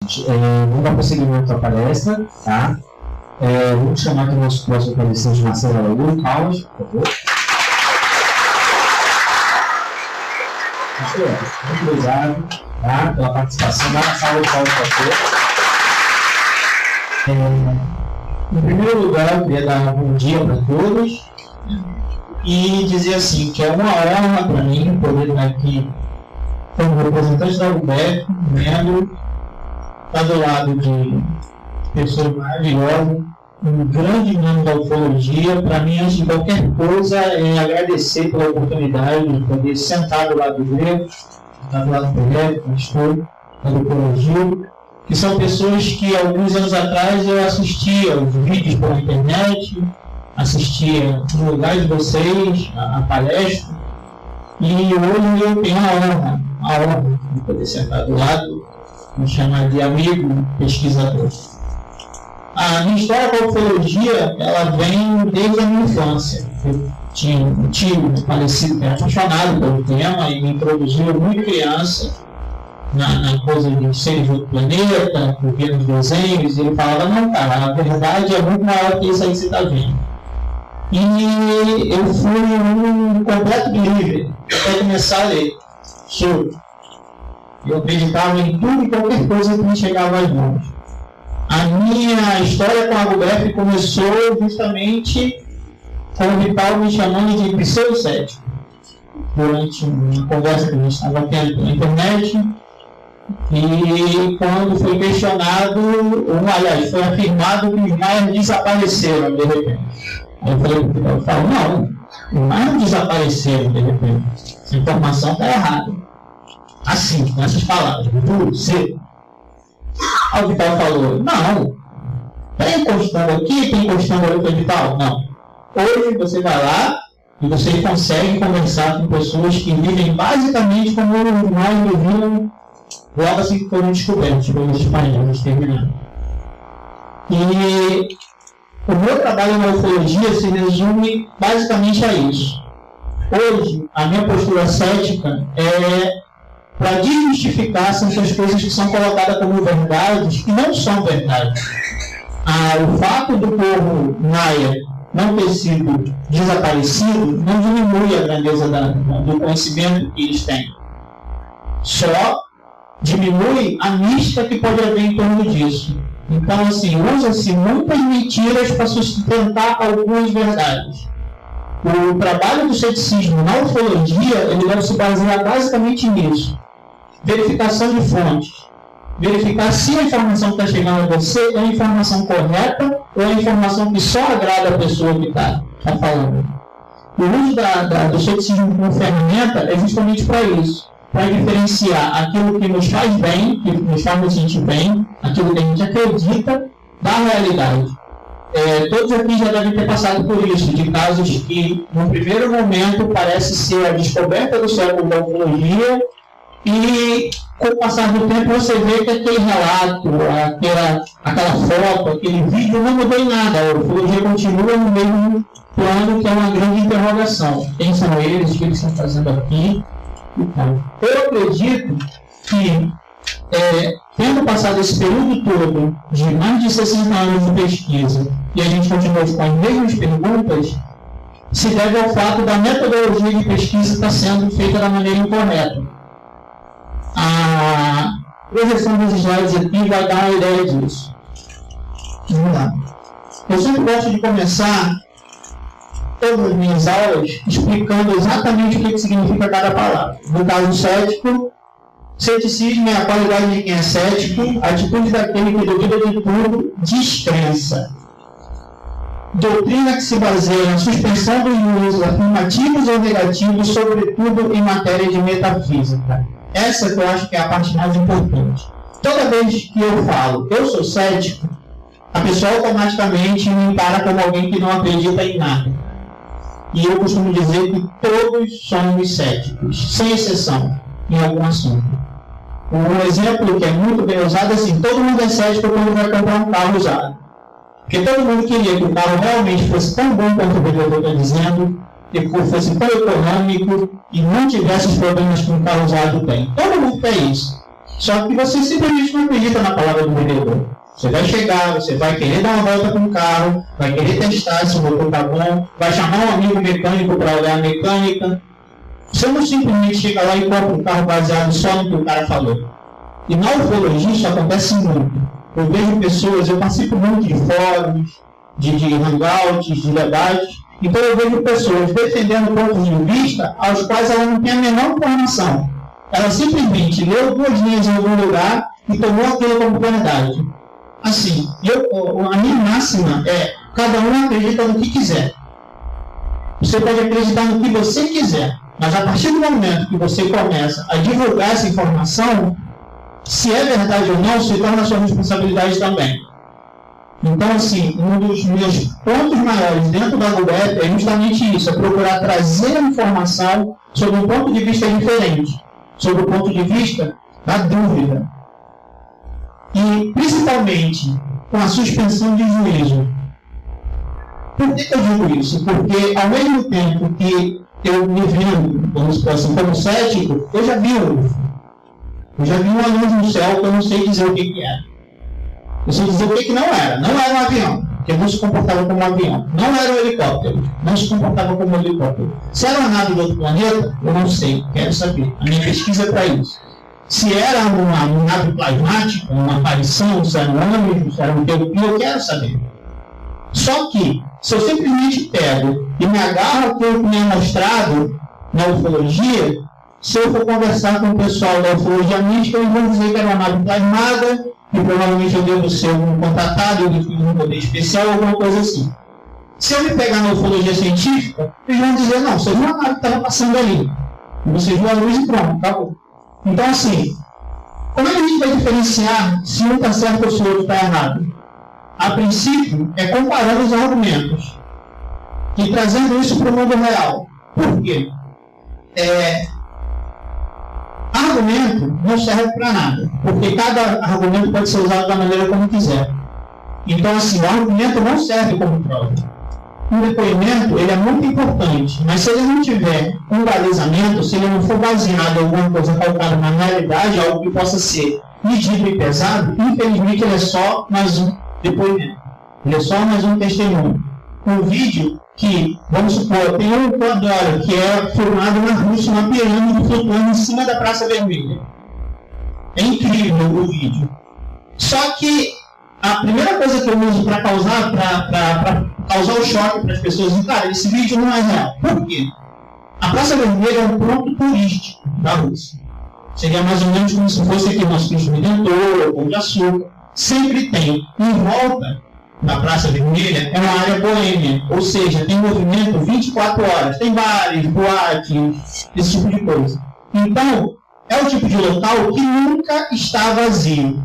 Vamos dar prosseguimento à palestra, tá? Vamos chamar aqui o nosso próximo palestrante, Marcelo Araújo. Palmas, por favor. Muito obrigado, tá, pela participação. Dá uma salva de palmas para você. Em primeiro lugar, eu queria dar um bom dia para todos e dizer assim que é uma honra para mim poder estar aqui como representante da UBEC, membro, estar do lado de pessoas maravilhosas, um grande nome da ufologia. Para mim, antes de qualquer coisa, é agradecer pela oportunidade de poder sentar do lado do Grego, sentar do lado do projeto, pastor, da ufologia, que são pessoas que alguns anos atrás eu assistia os vídeos pela internet, assistia no lugar de vocês, a palestra, e hoje eu tenho a honra de poder sentar do lado, me chamar de amigo pesquisador. A minha história com a ufologia, ela vem desde a minha infância. Eu tinha um tio falecido que era apaixonado pelo tema e me introduziu muito criança na coisa de seres do planeta, via nos desenhos, e ele falava, não, cara, a verdade é muito maior que isso aí que você está vendo. E eu fui um completo believer até começar a ler. Eu acreditava em tudo e qualquer coisa que me chegava às mãos. A minha história com a UBEF começou justamente com o Vital me chamando de pseudo-cético. Durante uma conversa que a gente estava tendo pela internet, e quando foi questionado, foi afirmado que os maias desapareceram de repente. Aí eu falei para o Vital, não, os maias não desapareceram de repente. Essa informação está errada. Assim, com essas palavras, tudo cedo. Aí o Vital falou, não, tem encostando aqui, tem encostando ali para o Vital? Não. Hoje você vai lá e você consegue conversar com pessoas que vivem basicamente como nós viviam logo assim que foram descobertos pelos espanhóis terminando. E o meu trabalho na ufologia se resume basicamente a isso. Hoje, a minha postura cética é para desmistificar certas coisas que são colocadas como verdades e não são verdades. O fato do povo maia não ter sido desaparecido não diminui a grandeza do conhecimento que eles têm. Só diminui a mística que pode haver em torno disso. Então, assim, usa-se muitas mentiras para sustentar algumas verdades. O trabalho do ceticismo na ufologia, ele deve se basear basicamente nisso. Verificação de fontes. Verificar se a informação que está chegando a você é a informação correta ou é a informação que só agrada a pessoa que está falando. O uso do ceticismo como ferramenta é justamente para isso. Para diferenciar aquilo que nos faz bem, que nos faz nos sentir bem, aquilo que a gente acredita, da realidade. Todos aqui já devem ter passado por isso, de casos que, no primeiro momento, parece ser a descoberta do século da ufologia, e com o passar do tempo você vê que aquele relato, aquela foto, aquele vídeo não mudou em nada. A ufologia continua no mesmo plano, que é uma grande interrogação. Quem são eles? O que eles estão fazendo aqui? Então, eu acredito que, tendo passado esse período todo de mais de 60 anos de pesquisa e a gente continua com as mesmas perguntas, se deve ao fato da metodologia de pesquisa estar sendo feita da maneira incorreta. A projeção dos slides aqui vai dar uma ideia disso. Vamos lá. Eu sempre gosto de começar todas as minhas aulas explicando exatamente o que significa cada palavra. No caso cético, ceticismo é a qualidade de quem é cético, a atitude daquele que duvida de tudo, descrença. Doutrina que se baseia na suspensão dos juízos afirmativos ou negativos, sobretudo em matéria de metafísica. Essa que eu acho que é a parte mais importante. Toda vez que eu falo, eu sou cético, a pessoa automaticamente me encara como alguém que não acredita em nada. E eu costumo dizer que todos somos céticos, sem exceção, em algum assunto. Um exemplo que é muito bem usado é assim, todo mundo é cético quando vai comprar um carro usado. Porque todo mundo queria que o carro realmente fosse tão bom quanto o vendedor está dizendo, que fosse tão econômico e não tivesse os problemas que um carro usado tem. Todo mundo quer isso. Só que você simplesmente não acredita na palavra do vendedor. Você vai chegar, você vai querer dar uma volta com o carro, vai querer testar se o motor está bom, vai chamar um amigo mecânico para olhar a mecânica. Você não simplesmente chega lá e compra um carro baseado só no que o cara falou. E na ufologia isso acontece muito. Eu vejo pessoas, eu participo muito de fóruns, de hangouts, de debates, então eu vejo pessoas defendendo pontos de vista aos quais ela não tem a menor informação. Ela simplesmente leu 2 linhas em algum lugar e tomou aquilo como verdade. Assim, a minha máxima é: cada um acredita no que quiser. Você pode acreditar no que você quiser, mas a partir do momento que você começa a divulgar essa informação, se é verdade ou não, se torna a sua responsabilidade também. Então, assim, um dos meus pontos maiores dentro da web é justamente isso: é procurar trazer a informação sobre um ponto de vista diferente, sobre o ponto de vista da dúvida. E, principalmente, com a suspensão de juízo. Por que eu digo isso? Porque, ao mesmo tempo que eu me vendo, vamos supor assim, como cético, eu já vi um UFO. Eu já vi uma luz no céu que eu não sei dizer o que era. Eu sei dizer o que não era. Não era um avião, porque não se comportava como um avião. Não era um helicóptero, não se comportava como um helicóptero. Se era uma nave de outro planeta, eu não sei, quero saber. A minha pesquisa é para isso. Se era uma nave plasmática, uma aparição, se era um anjo, se era um teopia, eu quero saber. Só que, se eu simplesmente pego e me agarro aquilo que me é mostrado na ufologia, se eu for conversar com o pessoal da ufologia mística, eles vão dizer que era uma nave plasmada, e provavelmente eu devo ser um contatado, eu devo um poder especial, alguma coisa assim. Se eu me pegar na ufologia científica, eles vão dizer: não, você viu uma nave que estava passando ali. E você viu a luz e pronto, acabou. Então, assim, como é que a gente vai diferenciar se um está certo ou se o outro está errado? A princípio, é comparando os argumentos e trazendo isso para o mundo real. Por quê? Argumento não serve para nada, porque cada argumento pode ser usado da maneira como quiser. Então, assim, o argumento não serve como prova. Um depoimento, ele é muito importante, mas se ele não tiver um balizamento, se ele não for baseado em alguma coisa calcada na realidade, algo que possa ser medido e pesado, infelizmente ele é só mais um depoimento. Ele é só mais um testemunho. Um vídeo que, vamos supor, tem um Pandora que é filmado na Rússia, uma pirâmide flutuando em cima da Praça Vermelha. É incrível o vídeo. Só que a primeira coisa que eu uso para causar o choque para as pessoas é: cara, esse vídeo não é real. Por quê? A Praça Vermelha é um ponto turístico da Rússia. Seria mais ou menos como se fosse aqui nosso Cristo Redentor, ou Pão de Açúcar. Sempre tem. Em volta da Praça Vermelha é uma área boêmia, ou seja, tem movimento 24 horas. Tem bares, boates, esse tipo de coisa. Então, é o tipo de local que nunca está vazio.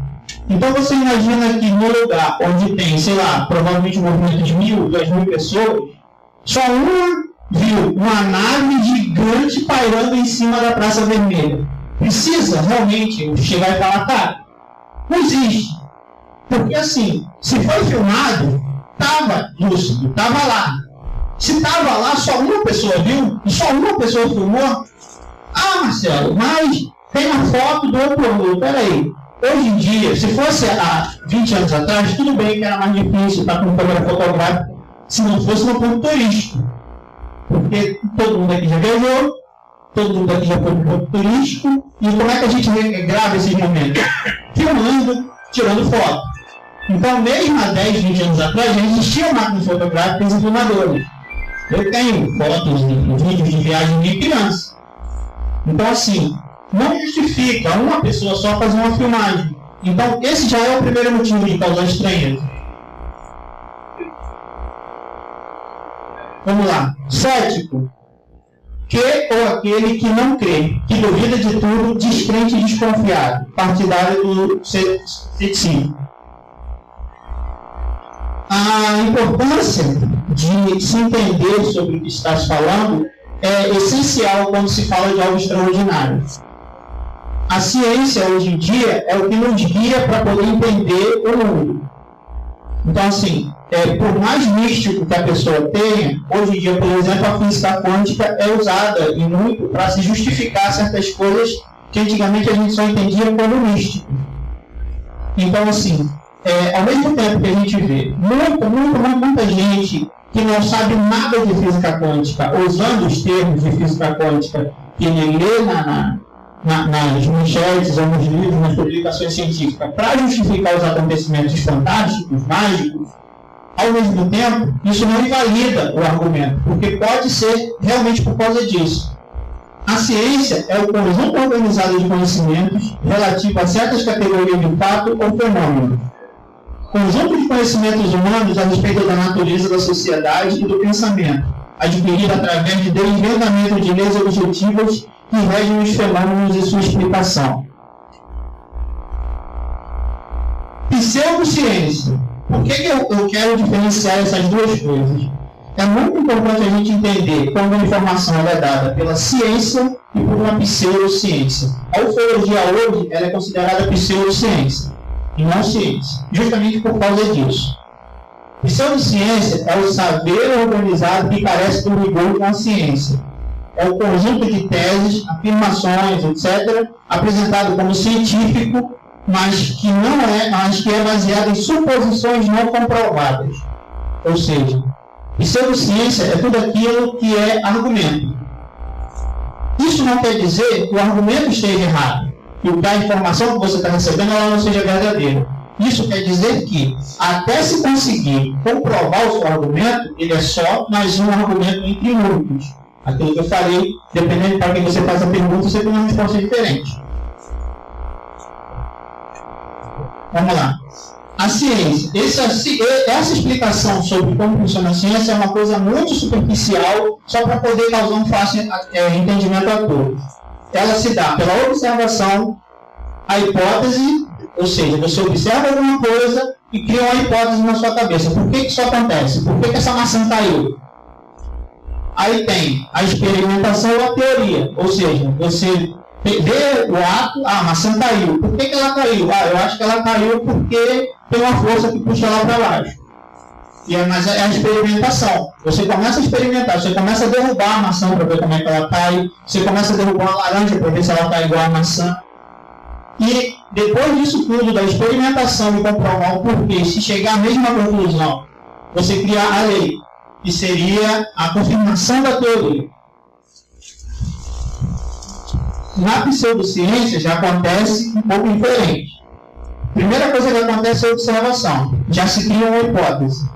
Então você imagina que no lugar onde tem, sei lá, provavelmente um movimento de 1.000, 2.000 pessoas, só uma viu uma nave gigante pairando em cima da Praça Vermelha. Precisa realmente chegar e falar: cara, não existe. Porque assim, se foi filmado, estava lúcido, estava lá. Se estava lá, só uma pessoa viu, e só uma pessoa filmou. Ah, Marcelo, mas tem uma foto do outro ângulo. Peraí. Hoje em dia, se fosse há 20 anos atrás, tudo bem que era mais difícil estar com câmera fotográfica, se não fosse no ponto turístico. Porque todo mundo aqui já viajou, todo mundo aqui já foi no ponto turístico, e como é que a gente grava esses momentos? Filmando, tirando foto. Então, mesmo há 10, 20 anos atrás, já existiam máquinas fotográficas e filmadores. Eu tenho fotos e vídeos de viagem de criança. Então, assim, não justifica uma pessoa só fazer uma filmagem. Então, esse já é o primeiro motivo de causar estranheza. Vamos lá. Cético. Que ou aquele que não crê, que duvida de tudo, descrente e desconfiado. Partidário do ceticismo. A importância de se entender sobre o que está se falando é essencial quando se fala de algo extraordinário. A ciência, hoje em dia, é o que nos guia para poder entender o mundo. Então, assim, por mais místico que a pessoa tenha, hoje em dia, por exemplo, a física quântica é usada e muito para se justificar certas coisas que antigamente a gente só entendia como místico. Então, assim, ao mesmo tempo que a gente vê muita gente que não sabe nada de física quântica, usando os termos de física quântica que ele lê nas manchetes, ou nos livros, nas publicações científicas, para justificar os acontecimentos fantásticos, mágicos, ao mesmo tempo, isso não invalida o argumento, porque pode ser realmente por causa disso. A ciência é o conjunto organizado de conhecimentos relativo a certas categorias de fato ou fenômeno. Conjunto de conhecimentos humanos a respeito da natureza da sociedade e do pensamento, adquirido através de desvendamento de leis objetivas que regem os fenômenos e sua explicação. Pseudociência. Por que eu quero diferenciar essas duas coisas? É muito importante a gente entender quando a informação é dada pela ciência e por uma pseudociência. A ufologia hoje ela é considerada pseudociência e não ciência, justamente por causa disso. Pseudociência é o saber organizado que carece do rigor com a ciência. É o conjunto de teses, afirmações, etc., apresentado como científico, mas que é baseado em suposições não comprovadas. Ou seja, pseudociência é tudo aquilo que é argumento. Isso não quer dizer que o argumento esteja errado, que a informação que você está recebendo ela não seja verdadeira. Isso quer dizer que, até se conseguir comprovar o seu argumento, ele é só mais um argumento entre muitos. Aquilo que eu falei, dependendo para quem você faz a pergunta, você tem uma resposta diferente. Vamos lá. A ciência. Essa explicação sobre como funciona a ciência é uma coisa muito superficial, só para poder causar um fácil entendimento a todos. Ela se dá pela observação, a hipótese, ou seja, você observa alguma coisa e cria uma hipótese na sua cabeça. Por que isso acontece? Por que essa maçã caiu? Aí tem a experimentação ou a teoria, ou seja, você vê o ato, a maçã caiu. Por que ela caiu? Eu acho que ela caiu porque tem uma força que puxa ela para baixo. Mas é a experimentação. Você começa a experimentar, você começa a derrubar a maçã para ver como é que ela cai, você começa a derrubar a laranja para ver se ela está igual à maçã. E depois disso tudo, da experimentação e comprovar o porquê, se chegar à mesma conclusão, você criar a lei, que seria a confirmação da teoria. Na pseudociência já acontece um pouco diferente. A primeira coisa que acontece é a observação. Já se cria uma hipótese.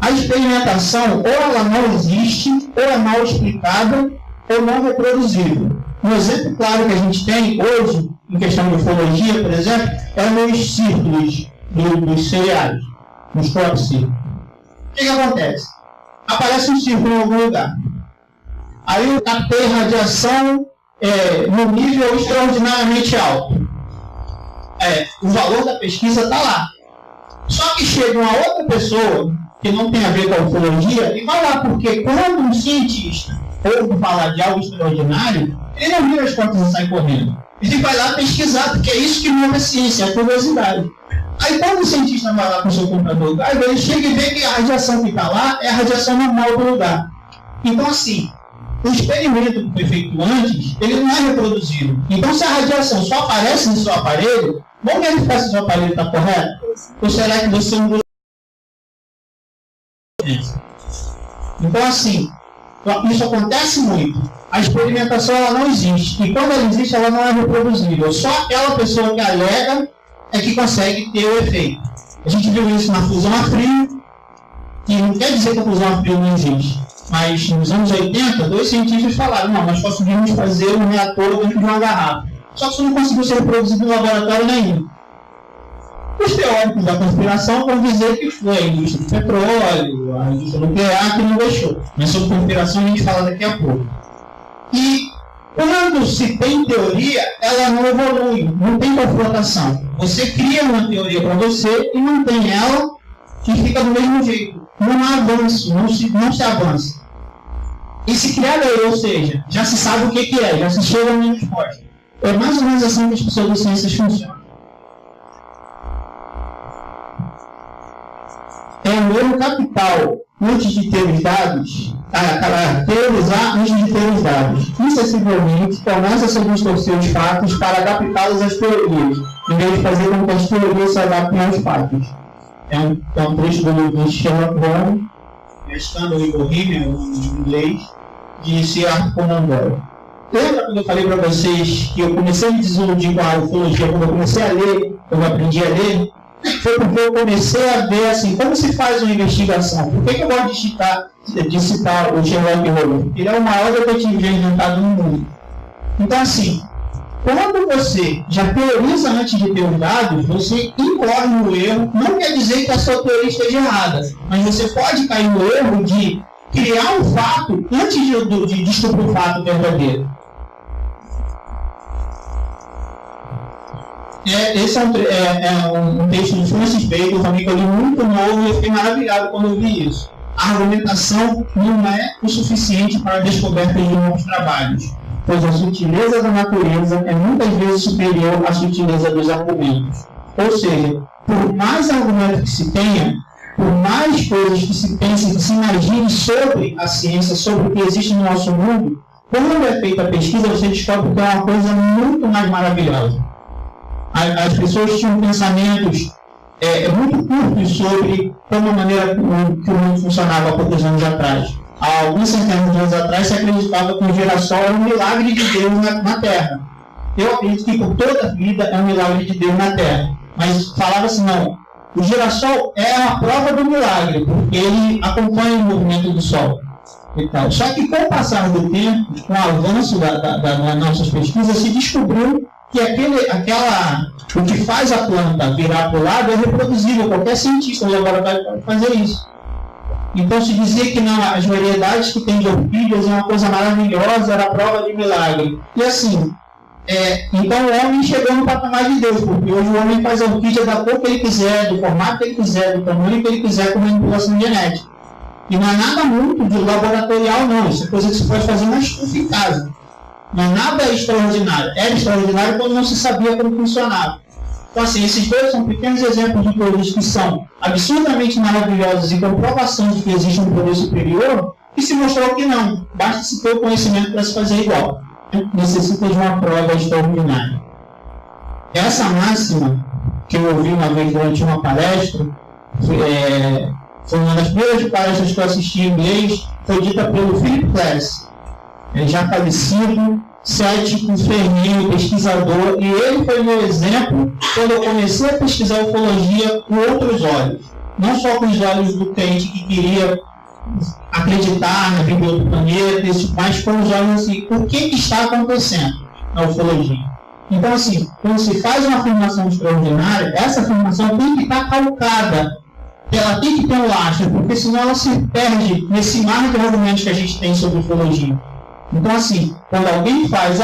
A experimentação, ou ela não existe, ou é mal explicada, ou não reproduzível. Um exemplo claro que a gente tem hoje, em questão de ufologia, por exemplo, é nos círculos dos cereais, nos próprios círculos. O que acontece? Aparece um círculo em algum lugar. Aí eu captei radiação num nível extraordinariamente alto. O valor da pesquisa está lá. Só que chega uma outra pessoa, que não tem a ver com a ufologia, e vai lá, porque quando um cientista ouve falar de algo extraordinário, ele não vira as contas e sai correndo. Ele vai lá pesquisar, porque é isso que move a ciência, é a curiosidade. Aí quando o cientista vai lá com o seu computador, aí ele chega e vê que a radiação que está lá é a radiação normal do lugar. Então assim, o experimento que foi feito antes, ele não é reproduzido. Então se a radiação só aparece no seu aparelho, vamos verificar se o seu aparelho está correto? Ou será que você não... Então assim, isso acontece muito. A experimentação ela não existe. E quando ela existe, ela não é reproduzível. Só aquela pessoa que alega é que consegue ter o efeito. A gente viu isso na fusão a frio, que não quer dizer que a fusão a frio não existe. Mas nos anos 80, 2 cientistas falaram, não, nós conseguimos fazer um reator dentro de uma garrafa. Só que isso não conseguiu ser reproduzido em laboratório nenhum. Os teóricos da conspiração vão dizer que foi a indústria do petróleo, a indústria nuclear que não deixou. Mas sobre conspiração a gente fala daqui a pouco. E quando se tem teoria, ela não evolui, não tem confrontação. Você cria uma teoria para você e mantém ela e fica do mesmo jeito. Não há avanço, não se avança. E se criar lei, ou seja, já se sabe o que é, já se chega a uma resposta. É mais ou menos assim que as pseudociências funcionam. É um erro capital, antes de ter os dados, teorizar antes de ter os dados. Insensivelmente, começa a se distorcer os fatos para adaptá-los às teorias, em vez de fazer com que as teorias se adaptem aos fatos. É um trecho do livro Sherlock Holmes, Escândalo em Bohemia, o nome de inglês, de Sir Arthur Conan Doyle. Lembra quando eu falei para vocês que eu comecei a me desiludir com a ufologia, quando eu comecei a ler, quando eu aprendi a ler? Foi porque eu comecei a ver assim, como se faz uma investigação. Por que eu gosto de citar o Sherlock Holmes? Ele é o maior detetive já inventado no mundo. Então, assim, quando você já teoriza antes de ter os dados, você incorre no erro. Não quer dizer que a sua teoria esteja errada, mas você pode cair no erro de criar um fato antes de descobrir o fato verdadeiro. Esse é um texto de Francis Bacon também, que eu li muito novo e eu fiquei maravilhado quando eu vi isso. A argumentação não é o suficiente para a descoberta de novos trabalhos, pois a sutileza da natureza é muitas vezes superior à sutileza dos argumentos. Ou seja, por mais argumentos que se tenha, por mais coisas que se pense, que se imagine sobre a ciência, sobre o que existe no nosso mundo, quando é feita a pesquisa, você descobre que é uma coisa muito mais maravilhosa. As pessoas tinham pensamentos muito curtos sobre como a maneira que o mundo funcionava há poucos anos atrás. Há alguns centenas de anos atrás, se acreditava que o girassol era um milagre de Deus na Terra. Eu acredito que por toda a vida é um milagre de Deus na Terra. Mas falava assim, não, o girassol é a prova do milagre, porque ele acompanha o movimento do Sol. E tal. Só que com o passar do tempo, com o avanço das nossas pesquisas, se descobriu que o que faz a planta virar para o lado é reproduzível. Qualquer cientista no laboratório pode fazer isso. Então se dizia que não, as variedades que tem de orquídeas é uma coisa maravilhosa, era a prova de milagre. E assim, então o homem chegou no patamar de Deus, porque hoje o homem faz a orquídea da cor que ele quiser, do formato que ele quiser, do tamanho que ele quiser, com manipulação genética. E não é nada muito de laboratorial, não. Isso é coisa que se pode fazer na estufa em casa. Não é nada extraordinário. Era extraordinário quando não se sabia como funcionava. Então, assim, esses dois são pequenos exemplos de coisas que são absurdamente maravilhosas e comprovação de que existe um poder superior, e se mostrou que não. Basta se ter o conhecimento para se fazer igual. Necessita de uma prova extraordinária. Essa máxima, que eu ouvi uma vez durante uma palestra, foi uma das primeiras palestras que eu assisti em inglês, foi dita pelo Philip Glass, já falecido, cético, enfermeiro, pesquisador, e ele foi meu exemplo quando eu comecei a pesquisar ufologia com outros olhos. Não só com os olhos do crente que queria acreditar na vida do outro planeta, mas com os olhos assim, o que está acontecendo na ufologia. Então, assim, quando se faz uma afirmação extraordinária, essa afirmação tem que estar calcada. Ela tem que ter um lastro, porque senão ela se perde nesse mar de argumentos que a gente tem sobre ufologia. Então, assim, quando alguém faz,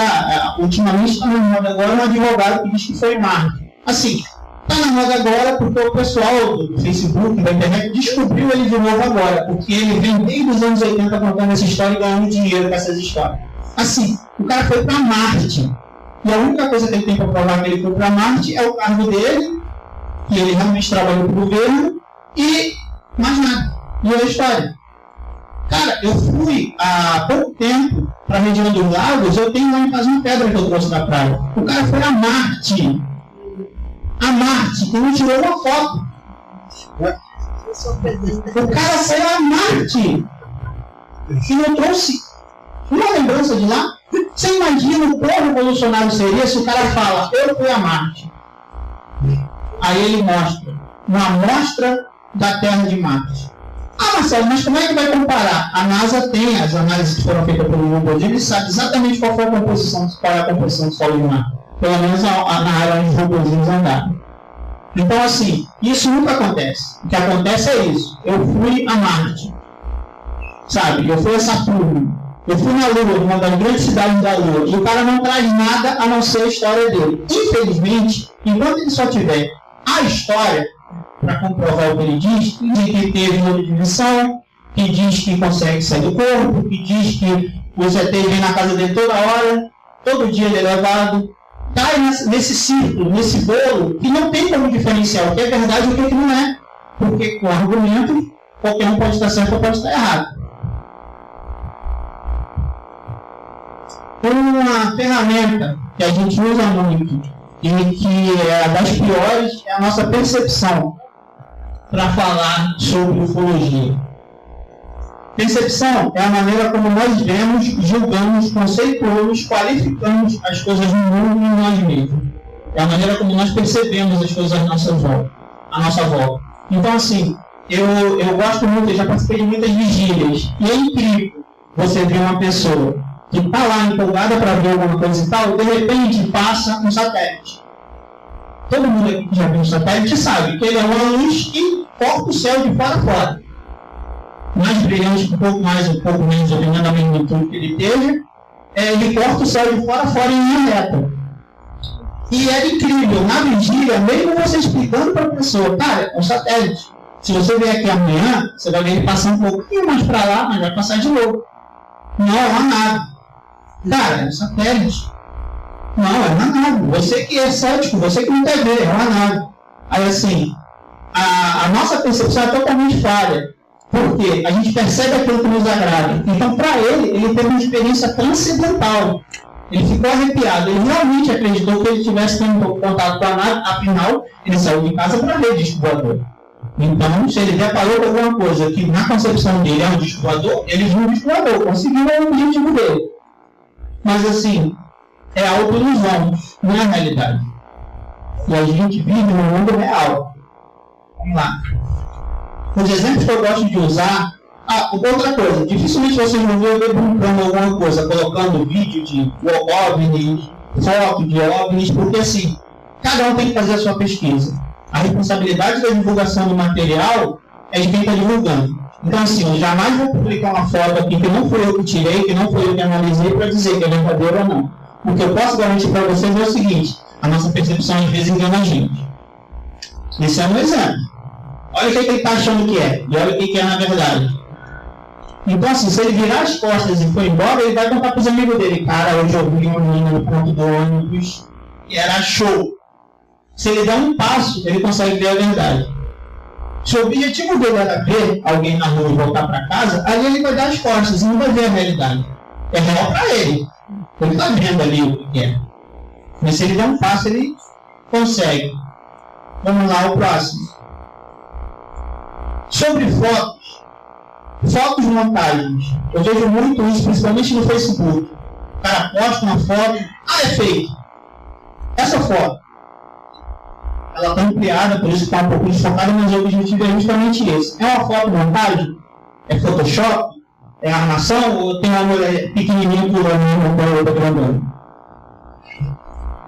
ultimamente está na moda agora um advogado que diz que foi Marte. Assim, está na moda agora porque o pessoal do Facebook, da internet, descobriu ele de novo agora, porque ele vem desde os anos 80 contando essa história e ganhando dinheiro com essas histórias. Assim, o cara foi para Marte, e a única coisa que ele tem para provar que ele foi para Marte é o cargo dele, que ele realmente trabalhou para o governo, e mais nada. E a história. Cara, eu fui há pouco tempo para a região dos lagos, eu tenho lá em casa uma pedra que eu trouxe da praia. O cara foi a Marte. A Marte, que não tirou uma foto. O cara foi a Marte. E não trouxe uma lembrança de lá. Você imagina o quão revolucionário seria se o cara fala, eu fui a Marte. Aí ele mostra uma amostra da Terra de Marte. Ah, Marcelo, mas como é que vai comparar? A NASA tem as análises que foram feitas pelo Google, ele sabe exatamente qual foi a composição, qual é a composição do Sol e do mar. Pelo menos na área onde os robôzinhos andaram. Então, assim, isso nunca acontece. O que acontece é isso. Eu fui a Marte. Sabe? Eu fui a Saturno. Eu fui na Lua, uma das grandes cidades da Lua. E o cara não traz nada a não ser a história dele. Infelizmente, enquanto ele só tiver a história para comprovar o que ele diz, de que teve outra dimensão, que diz que consegue sair do corpo, que diz que os ET vêm na casa dele toda hora, todo dia ele é levado, cai nesse círculo, nesse bolo, que não tem como diferenciar o que é verdade e o que não é. Porque com argumento, qualquer um pode estar certo ou pode estar errado. Uma ferramenta que a gente usa muito e que é das piores é a nossa percepção para falar sobre ufologia. Percepção é a maneira como nós vemos, julgamos, conceituamos, qualificamos as coisas no mundo e em nós mesmos. É a maneira como nós percebemos as coisas à nossa volta. Então, assim, eu gosto muito, eu já participei de muitas vigílias, e é incrível você ver uma pessoa que está lá empolgada para ver alguma coisa e tal, de repente passa um satélite. Todo mundo aqui que já viu um satélite sabe que ele é uma luz que corta o céu de fora a fora. Mais brilhante, um pouco mais, um pouco menos, dependendo da magnitude que ele esteja, ele corta o céu de fora a fora em linha reta. E é incrível, na vigília, mesmo você explicando para a pessoa, cara, é um satélite. Se você vier aqui amanhã, você vai ver ele passar um pouquinho mais para lá, mas vai passar de novo. Não, é uma nave. Cara, é um satélite. Não, é uma nave. Você que é cético, você que não quer ver, é uma nave. Aí assim, a nossa percepção é totalmente falha. Porque a gente percebe aquilo que nos agrada. Então, para ele teve uma experiência transcendental. Ele ficou arrepiado. Ele realmente acreditou que ele tivesse tendo contato com a nave. Afinal, ele saiu de casa para ver disco voador. Então, se ele deparou com alguma coisa que na concepção dele é um disco voador, ele viu um disco voador, conseguiu o objetivo dele. Mas assim, é autoilusão, não é a realidade. E a gente vive no mundo real. Vamos lá. Os exemplos que eu gosto de usar. Outra coisa, dificilmente vocês vão ver eu debunkando alguma coisa, colocando vídeo de OVNIs, foto de OVNIs, porque assim, cada um tem que fazer a sua pesquisa. A responsabilidade da divulgação do material é de quem está divulgando. Então assim, eu jamais vou publicar uma foto aqui que não fui eu que tirei, que não fui eu que analisei, para dizer que é verdadeiro ou não. O que eu posso garantir para vocês é o seguinte: a nossa percepção às vezes engana a gente. Esse é um exemplo. Olha o que ele está achando que é, e olha o que é na verdade. Então, assim, se ele virar as costas e for embora, ele vai contar para os amigos dele: cara, hoje eu vi um menino no ponto do ônibus e era show. Se ele der um passo, ele consegue ver a verdade. Se o objetivo dele era ver alguém na rua e voltar para casa, ali ele vai dar as costas e não vai ver a realidade. É real para ele. Ele está vendo ali o que é. Mas se ele der um passo, ele consegue. Vamos lá, o próximo. Sobre fotos montagens. Eu vejo muito isso, principalmente no Facebook. O cara posta uma foto, é fake. Essa foto, ela está ampliada, por isso está um pouco desfocada, mas o objetivo é justamente esse. É uma foto montagem? É Photoshop? É armação? Ou tem uma mulher pequenininha pulando para outra grandona?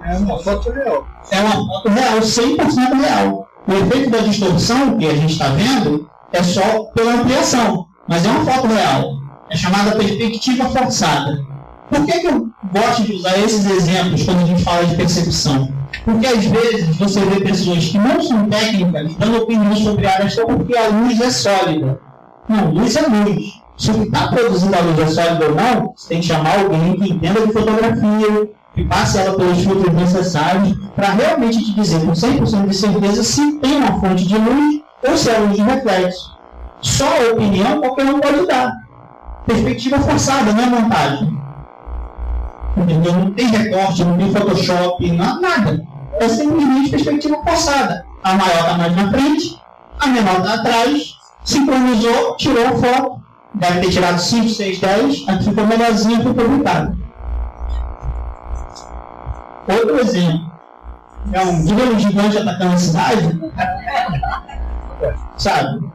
É uma foto real. É uma foto real, 100% real. O efeito da distorção que a gente está vendo é só pela ampliação, mas é uma foto real. É chamada perspectiva forçada. Por que eu gosto de usar esses exemplos quando a gente fala de percepção? Porque às vezes você vê pessoas que não são técnicas dando opiniões sobre áreas só porque a luz é sólida. Não, luz é luz. Se o que está produzindo a luz é sólida ou não, você tem que chamar alguém que entenda de fotografia, que passe ela pelos filtros necessários para realmente te dizer com 100% de certeza se tem uma fonte de luz ou se é luz de reflexo. Só a opinião qualquer um pode dar. Perspectiva forçada, não é montagem. Entendeu? Não tem recorte, não tem Photoshop, nada. É simplesmente perspectiva forçada. A maior está mais na frente, a menor está atrás, sincronizou, tirou a foto, deve ter tirado 5, 6, 10, aqui ficou melhorzinha, foi publicado. Outro exemplo. É um grilo gigante atacando a cidade. Sabe?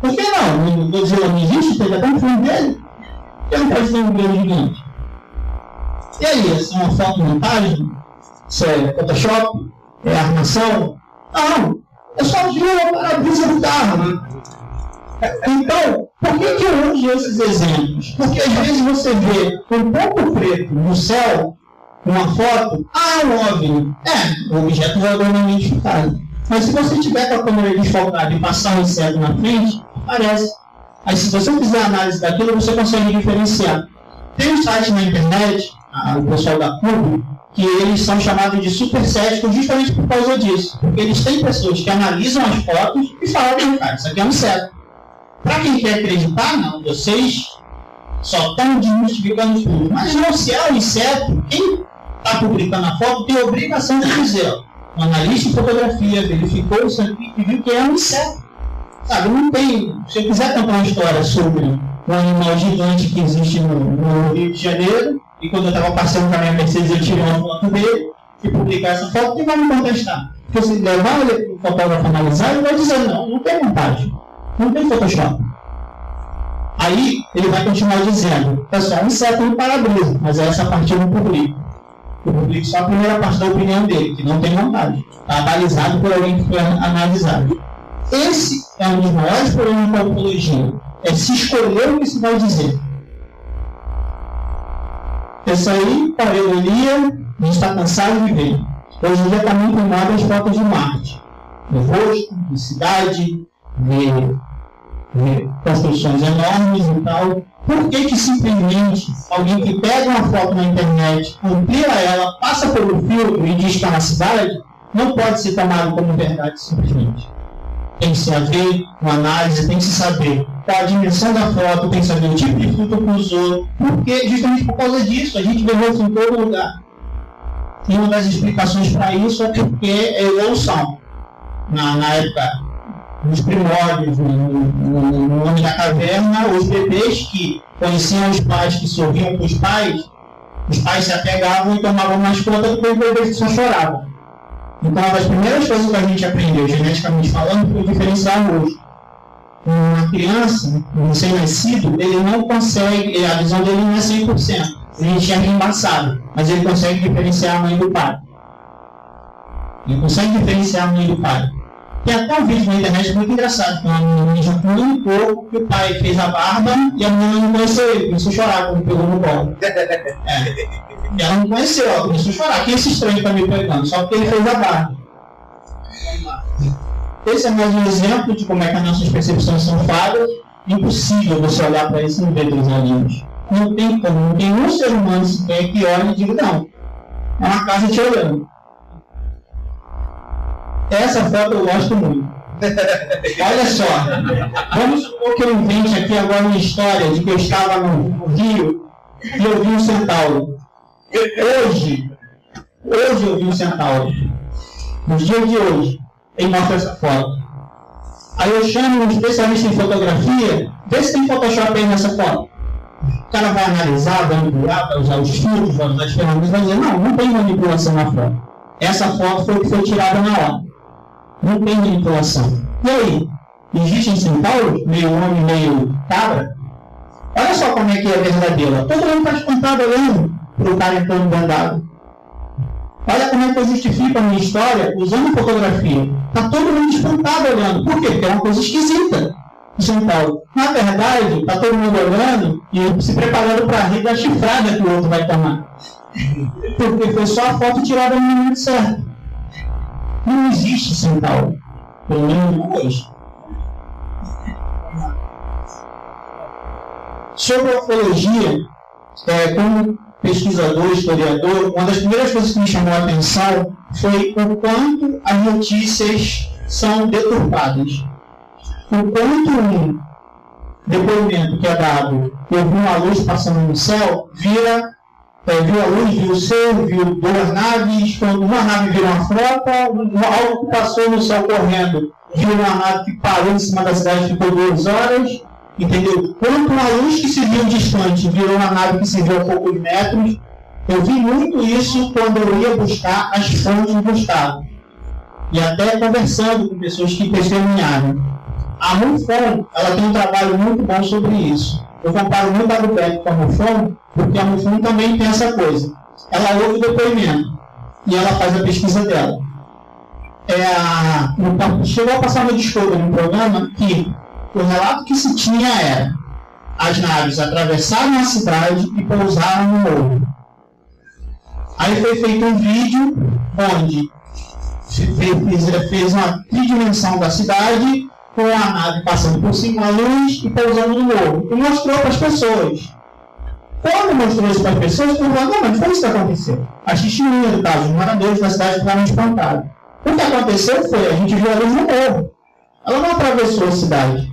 Por que não? O Godzilla não existe, teve até um filme dele. Por que não pode ter um grilo gigante? E aí, essa é uma foto montagem? Isso é Photoshop? É armação? Não, é só ver a para-brisa do carro, né? Então, por que eu uso esses exemplos? Porque às vezes você vê um ponto preto no céu, uma foto, um OVNI. O objeto voador não identificado. Mas se você tiver com a câmera desfocada e passar um inseto na frente, aparece. Aí se você fizer análise daquilo, você consegue diferenciar. Tem um site na internet, o pessoal da Cubo, que eles são chamados de super céticos justamente por causa disso. Porque eles têm pessoas que analisam as fotos e falam, cara, isso aqui é um inseto. Para quem quer acreditar, não, vocês Só estão desmistificando tudo. Mas não, se é um inseto, quem está publicando a foto tem a obrigação de dizer, ó, o analista de fotografia verificou isso aqui e viu que é um inseto. Sabe, não tem. Se eu quiser contar uma história sobre um animal gigante que existe no Rio de Janeiro, e quando eu estava passando com a minha Mercedes, eu tirei uma foto dele e publicar essa foto, quem vai me contestar? Porque se levar ele para o fotógrafo analisar, ele vai dizer, não tem montagem, não tem Photoshop. Aí ele vai continuar dizendo, pessoal, um inseto no para-brisa, mas essa parte eu não publico. Eu publico só a primeira parte da opinião dele, que não tem montagem. Está analisado por alguém que foi analisado. Esse é um dos maiores problemas da ufologia. É se escolher o que se vai dizer. Isso aí, pareidolia, a gente está cansado de ver. Hoje em dia está muito em moda as fotos de Marte. De rosto, de cidade, de construções enormes e tal. Por que simplesmente alguém que pega uma foto na internet, amplia ela, passa pelo filtro e diz que está na cidade, não pode ser tomado como verdade simplesmente? Tem que se haver uma análise, tem que se saber qual a dimensão da foto, tem que saber o tipo de filtro que usou, porque justamente por causa disso a gente vê rosto em todo lugar. E uma das explicações para isso é porque é evolução. Na época, nos primórdios, no homem da caverna, os bebês que conheciam os pais, que sorriam com os pais se apegavam e tomavam mais conta do que os bebês que só choravam. Então, uma das primeiras coisas que a gente aprendeu, geneticamente falando, foi diferenciar o rosto. Uma criança, um recém-nascido, ele não consegue, a visão dele não é 100%. Ele enxerga embaçado, mas ele consegue diferenciar a mãe do pai. Ele consegue diferenciar a mãe do pai. Tem até um vídeo na internet muito engraçado, que uma menina já comunicou que o pai fez a barba e a menina não conheceu ele, começou a chorar quando pegou no colo. E ela não conheceu, ela começou a chorar. Quem é esse estranho que está me pegando? Só porque ele fez a barba. Esse é mais um exemplo de como é que as nossas percepções são falhas. Impossível você olhar para isso e não ver 3 olhinhos. Não tem como, não tem um ser humano sequer que olhe e diga, não. É uma casa te olhando. Essa foto eu gosto muito. Olha só, vamos supor que eu invente aqui agora uma história de que eu estava no Rio e eu vi um centauro. Hoje eu vi um centauro. Nos dias de hoje, ele mostra essa foto. Aí eu chamo um especialista em fotografia, vê se tem Photoshop aí nessa foto. O cara vai analisar, vai manipular, vai usar os filtros, vai usar as ferramentas, vai dizer, não tem manipulação na foto. Essa foto foi o que foi tirada na hora. Não tem manipulação. E aí? Existem centauros, meio homem, meio cabra? Olha só como é que é verdadeira. Todo mundo está espantado olhando para o cara entrando dentro d'água. Olha como é que eu justifico a minha história usando fotografia. Está todo mundo espantado olhando. Por quê? Porque é uma coisa esquisita. O centauro. Na verdade, está todo mundo olhando e se preparando para rir da chifrada que o outro vai tomar. Porque foi só a foto tirada no momento certo. Não existe centauro. Pelo menos não hoje. Sobre a ufologia, como pesquisador, historiador, uma das primeiras coisas que me chamou a atenção foi o quanto as notícias são deturpadas. O quanto um depoimento que é dado, eu vi uma luz passando no céu, viu a luz, viu o céu, viu 2 naves, quando uma nave virou uma frota, algo que passou no céu correndo, viu uma nave que parou em cima da cidade e ficou 2 horas, entendeu? Quanto uma luz que se viu distante virou uma nave que se viu a poucos metros. Eu vi muito isso quando eu ia buscar as fontes do Estado. E até conversando com pessoas que testemunharam. A MUFON, ela tem um trabalho muito bom sobre isso. Eu comparo muito a Rubeck com a MUFON, porque a MUFON também tem essa coisa. Ela ouve o depoimento e ela faz a pesquisa dela. Chegou a passar no Discovery no programa que o relato que se tinha era: as naves atravessaram a cidade e pousaram no morro. Aí foi feito um vídeo onde fez uma tridimensão da cidade, com a nave passando por cima da luz e pousando no morro. E mostrou para as pessoas. Quando mostrou isso para as pessoas, eles falaram: não, mas foi isso que aconteceu. As testemunhas, no caso, os moradores da cidade ficaram espantados. O que aconteceu foi, a gente viu a luz no morro. Ela não atravessou a cidade.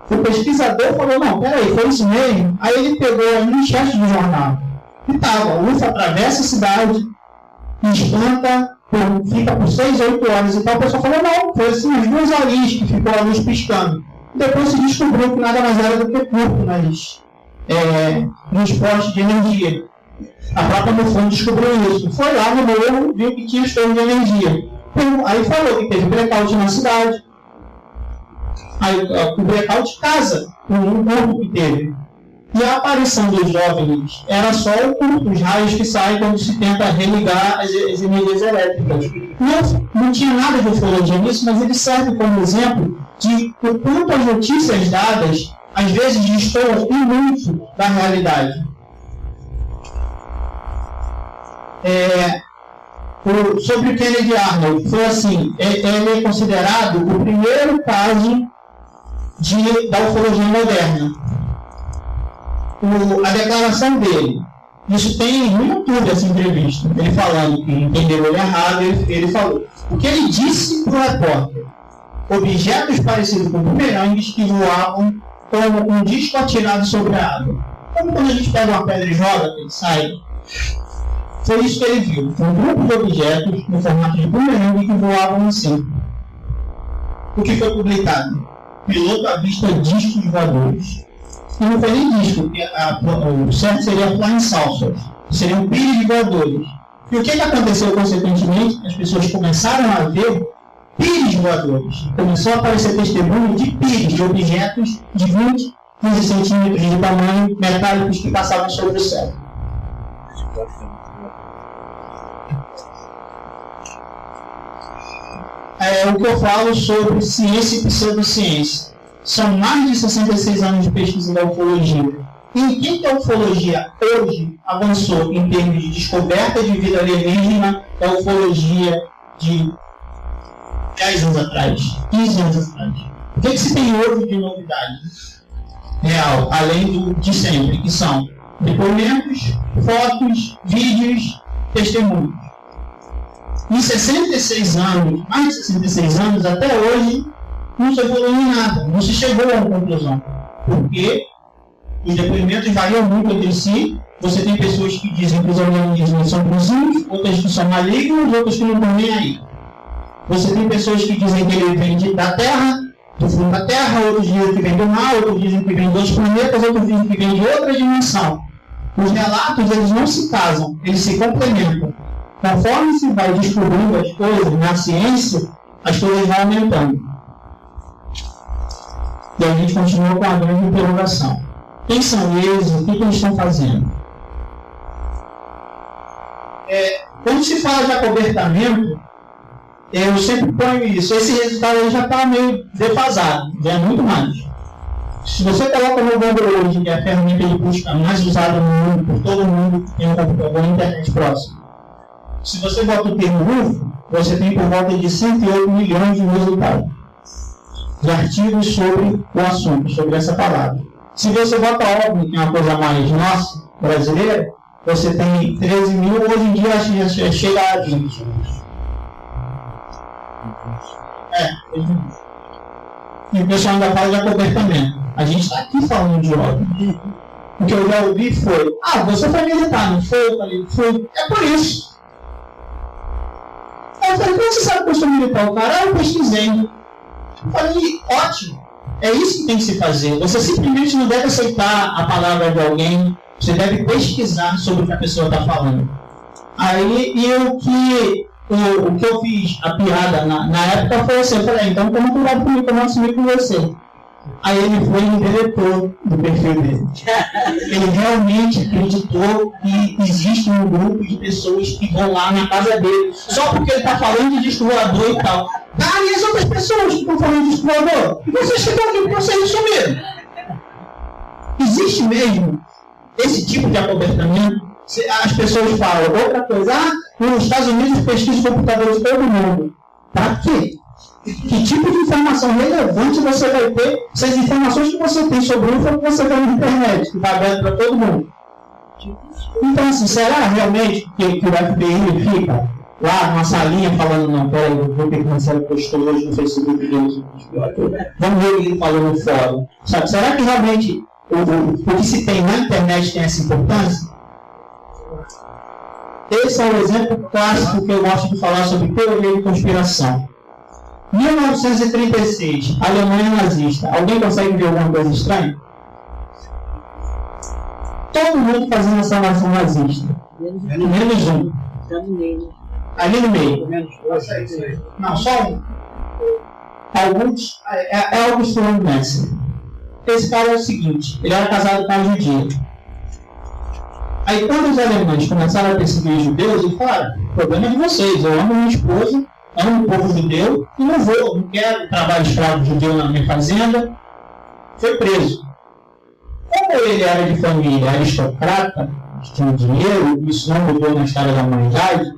O pesquisador falou, não, peraí, foi isso mesmo? Aí ele pegou as manchetes do jornal. E estava, o UFO atravessa a cidade, espanta, fica por 6, 8 horas e tal. O pessoal falou, não, foi assim, as 2 horinhas que ficou a luz piscando. Depois se descobriu que nada mais era do que curto nos postes de energia. A própria MUFON descobriu isso. Foi lá no morro, viu que tinha torres de energia. Aí falou que teve blackout na cidade. Aí o blackout casa com um corpo que teve. E a aparição dos jovens era só o curto, os raios que saem quando se tenta religar as energias elétricas. Não tinha nada de ufologia nisso, mas ele serve como exemplo de o quanto as notícias dadas às vezes destoam muito da realidade. Sobre o Kennedy Arnold, foi assim, ele é considerado o primeiro caso da ufologia moderna. A declaração dele, isso tem no YouTube essa entrevista, ele falando que entendeu ele errado, ele falou. O que ele disse para o repórter: objetos parecidos com bumerangues que voavam como um disco atirado sobre a água. Como quando a gente pega uma pedra e joga, ele sai. Foi isso que ele viu. Um grupo de objetos no formato de bumerangue que voavam assim. O que foi publicado? Piloto avista discos voadores. E não foi nem disco, porque o certo seria flying saucers. Seriam pires voadores. E o que aconteceu consequentemente? As pessoas começaram a ver pires voadores. Começou a aparecer testemunho de pires, de objetos de 20, 15 centímetros de tamanho, metálicos que passavam sobre o céu. O que eu falo sobre ciência e pseudociência. São mais de 66 anos de pesquisa da ufologia. E em que a ufologia hoje avançou em termos de descoberta de vida alienígena da ufologia de 10 anos atrás, 15 anos atrás? O que se tem hoje de novidade real, além de sempre, que são depoimentos, fotos, vídeos, testemunhos? Em 66 anos, mais de 66 anos, até hoje, não se evoluiu em nada, não se chegou a uma conclusão. Porque os depoimentos variam muito entre si. Você tem pessoas que dizem que os alienígenas são bonzinhos, outras que são malignos, outras que não estão nem aí. Você tem pessoas que dizem que ele vem da Terra, do fundo da Terra, outros dizem que vem do mar, outros dizem que vem de outros planetas, outros dizem que vem de outra dimensão. Os relatos, eles não se casam, eles se complementam. Conforme se vai descobrindo as coisas na ciência, as coisas vão aumentando. E a gente continua com a grande interrogação. Quem são eles? O que eles estão fazendo? Quando se fala de acobertamento, eu sempre ponho isso. Esse resultado aí já está meio defasado, já é muito mais. Se você coloca no Google hoje, que é a ferramenta de busca mais usada no mundo, por todo mundo que tem um computador na internet próximo, se você bota o termo UFO, você tem por volta de 108 milhões de resultados de artigos sobre o assunto, sobre essa palavra. Se você bota OVNI, que é uma coisa mais nossa, brasileira, você tem 13 mil, hoje em dia acho que já chega a 20. E o pessoal ainda fala de acobertamento. A gente está aqui falando de OVNI. O que eu já ouvi foi: você foi militar, não foi? Eu falei: foi. É por isso. Eu falei: como você sabe que eu sou militar? O cara, eu pesquisei. Eu falei: ótimo. É isso que tem que se fazer. Você simplesmente não deve aceitar a palavra de alguém. Você deve pesquisar sobre o que a pessoa está falando. Aí, o que eu fiz, a piada na época foi assim: eu falei: então toma cuidado comigo, que eu não assumi com você. Aí ele foi e deletou do perfil dele. Ele realmente acreditou que existe um grupo de pessoas que vão lá na casa dele, só porque ele está falando de disco voador e tal. Cara, e as outras pessoas que estão falando de disco voador? E vocês que estão aqui, porque vocês sumiram? Existe mesmo esse tipo de acobertamento? As pessoas falam outra coisa: nos Estados Unidos pesquisa o computador de todo mundo. Para quê? Que tipo de informação relevante você vai ter se as informações que você tem sobre o UFO que você vê na internet, que está aberto para todo mundo? Então, assim, será realmente que o FBI fica lá numa salinha falando, não, peraí, eu vou ter que Marcelo postou hoje no Facebook dele. Vamos ver o que ele falou no fórum. Sabe, será que realmente o que se tem na internet tem essa importância? Esse é o exemplo clássico que eu gosto de falar sobre teoria de conspiração. 1936, Alemanha nazista. Alguém consegue ver alguma coisa estranha? Todo mundo fazendo essa nação nazista. Menos um. Ali no meio. Não, só um. Alguns. É August von Messer. Esse cara é o seguinte: ele era casado com uma judia. Aí, quando os alemães começaram a perseguir os judeus, ele falou: o problema é de vocês. Eu amo minha esposa, amo o povo judeu e não quero trabalho escravo judeu na minha fazenda. Foi preso. Como ele era de família aristocrata, que tinha dinheiro, isso não mudou na história da humanidade,